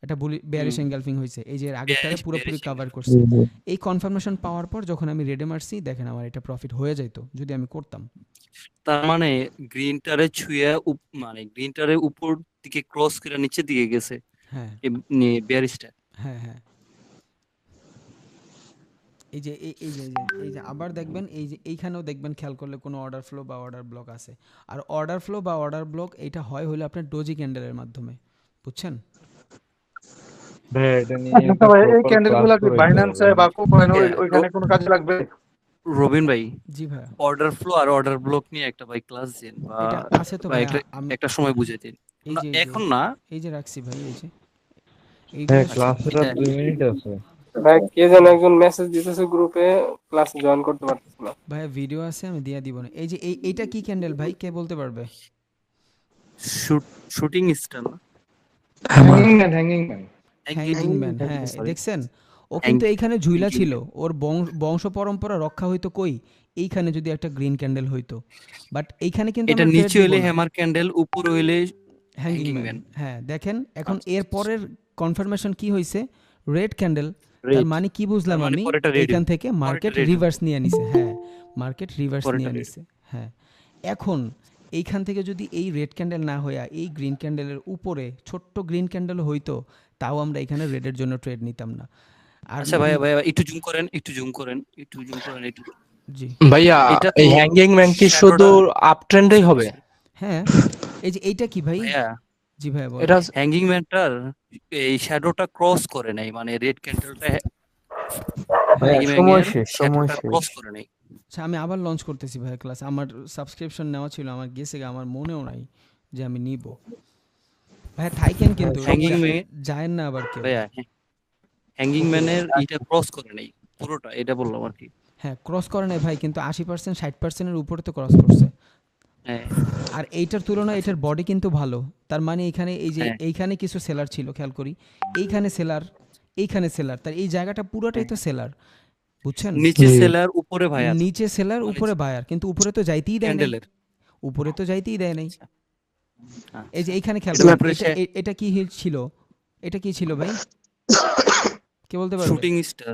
একটা বেয়ারিশ হুম, এঙ্গেলফিং হয়েছে, এই যে আগেরটারে বেয়ারিশ পুরোপুরি বেয়ারিশ কাভার অ্যাঙ্গেল। করছে। জি জি এই কনফার্মেশন পাওয়ার পর যখন আমি রেডে মারছি, দেখেন আমার এটা প্রফিট হয়ে যেত যদি আমি করতাম। তার মানে গ্রিনটারে ছুঁয়ে মানে গ্রিনটারে উপর দিকে ক্রস করে নিচের দিকে গেছে হ্যাঁ বেয়ারিশটা। হ্যাঁ হ্যাঁ, এই যে আবার দেখবেন, এই যে এইখানেও দেখবেন, খেয়াল করলে কোনো অর্ডার ফ্লো বা অর্ডার ব্লক আছে। আর অর্ডার ফ্লো বা অর্ডার ব্লক এটা হয় হলো আপনার ডোজি ক্যান্ডেলের মাধ্যমে, বুঝছেন? ভাইয়া এটা নিয়ে আচ্ছা একটা ভাই, এই প্রপার ক্যান্ডেল ক্লাস গুলা কি করাইতে বাইন্যান্সে হবে। বা কোকোয়েন ওইখানে কোনো কাজে লাগবে? রবিন ভাই, জি ভাইয়া, অর্ডার ফ্লো আর অর্ডার ব্লক নিয়ে একটা ভাই ক্লাস দিন, বা এটা আছে তো বা ভাইয়া। একটা আমি একটা সময় বুঝাই দিন। এই না যে এখন না। এই যে রাখছি ভাই, এই যে হ্যাঁ এইগুলো আচ্ছা, ক্লাসের এটা আর 2 মিনিট আছে। ভাই কে যেন একজন মেসেজ দিতেছে গ্রুপে, ক্লাস জয়েন করতে পারতেছে না। ভাইয়া ভিডিও আছে, আমি দিয়ে দিব না। এই যে এইটা কি ক্যান্ডেল ভাই, কে বলতে পারবে? শুটিং স্টার না, hammer. Hanging man. Hanging man, হ্যাঁ সরি, দেখছেন? ও কিন্তু এইখানে ঝুইলা হ্যাঙ্গিং ছিল, ম্যান। ওর বংশ পরম্পরা রক্ষা হইতো কই? এইখানে যদি একটা গ্রিন ক্যান্ডেল হইতো। বাট এইখানে কিন্তু এটা আমরা ট্রেড নিচে দিব হইলে না। হ্যামার ক্যান্ডেল, উপর হইলে হ্যাঙ্গিং হ্যাঙ্গিং ম্যান, ম্যান। হ্যাঁ দেখেন এখন আচ্ছা, এর পরের কনফার্মেশন কি হয়েছে? Red candle. তার রেড, মানে কি তার বুঝলাম মানে আমি? পরেরটা রেডি, এইখান থেকে পরেরটা মার্কেট রেডি, রিভার্স নিয়ে নিছে। হ্যাঁ, মার্কেট রিভার্স পরেরটা নিয়ে রেডি। নিছে। হ্যাঁ, এখন এইখান থেকে যদি এই রেড ক্যান্ডেল না হইয়া এই গ্রিন ক্যান্ডেলের উপরে ছোট্ট গ্রিন ক্যান্ডেল হইতো, তাও আমরা এখানে রেডের জন্য ট্রেড নিতাম না। আর আচ্ছা ভাইয়া ভাইয়া একটু জুম করেন, একটু জুম করেন, একটু জুম করেন একটু। জি ভাইয়া এটা এই তো হ্যাঙ্গিং ম্যান কি শুধু শ্যাডোটা আপ ট্রেন্ডেই হবে? হ্যাঁ, এই যে এইটা কি ভাই? ভাইয়া, জি ভাইয়া বলেন। এটা হ্যাঙ্গিং ম্যানটার এই শ্যাডোটা ক্রস করে নাই, মানে রেড ক্যান্ডেলটা ভাইয়া হ্যাঙ্গিং সময় ম্যানের শেষ, সময় শ্যাডোটা শেষ। ক্রস করে নাই। আচ্ছা আমি আবার লঞ্চ করতেছি ভাইয়া ক্লাস, আমার সাবস্ক্রিপশন নেওয়া ছিল, আমার গেছে গা, আমার মনেও নাই যে আমি নিব। ভাইয়া থাইকেন কিন্তু, হ্যাঙ্গিং ম্যান যায়েন না আবার কেউ। ভাইয়া, হ্যাঙ্গিং ম্যানের এইটা ক্রস করে নাই পুরোটা, এটা বললাম আর কি। হ্যাঁ ক্রস করে নাই ভাই, কিন্তু 80% 60%-এর উপরে তো ক্রস করছে। হ্যাঁ আর এইটার তুলনায় এটার বডি কিন্তু ভালো, তার মানে এখানে এই যে হ্যাঁ এইখানে কিছু সেলার ছিল, খেয়াল করি এইখানে সেলার, এইখানে সেলার, তার এই জায়গাটা পুরোটাই তো সেলার, বুঝছেন? নিচে জি। সেলার উপরে ভাইয়া নিচে সেলার মানে উপরে বায়ার, কিন্তু উপরে তো যাইতেই দেয় নাই, ক্যান্ডেলের। উপরে তো যাইতেই দেয় নাই। এই যে আচ্ছা এইখানে খেয়াল এটা করেন, উপরে এটা কি হিল ছিল, এটা কি ছিল ভাই, কে বলতে পারবে? Shooting star.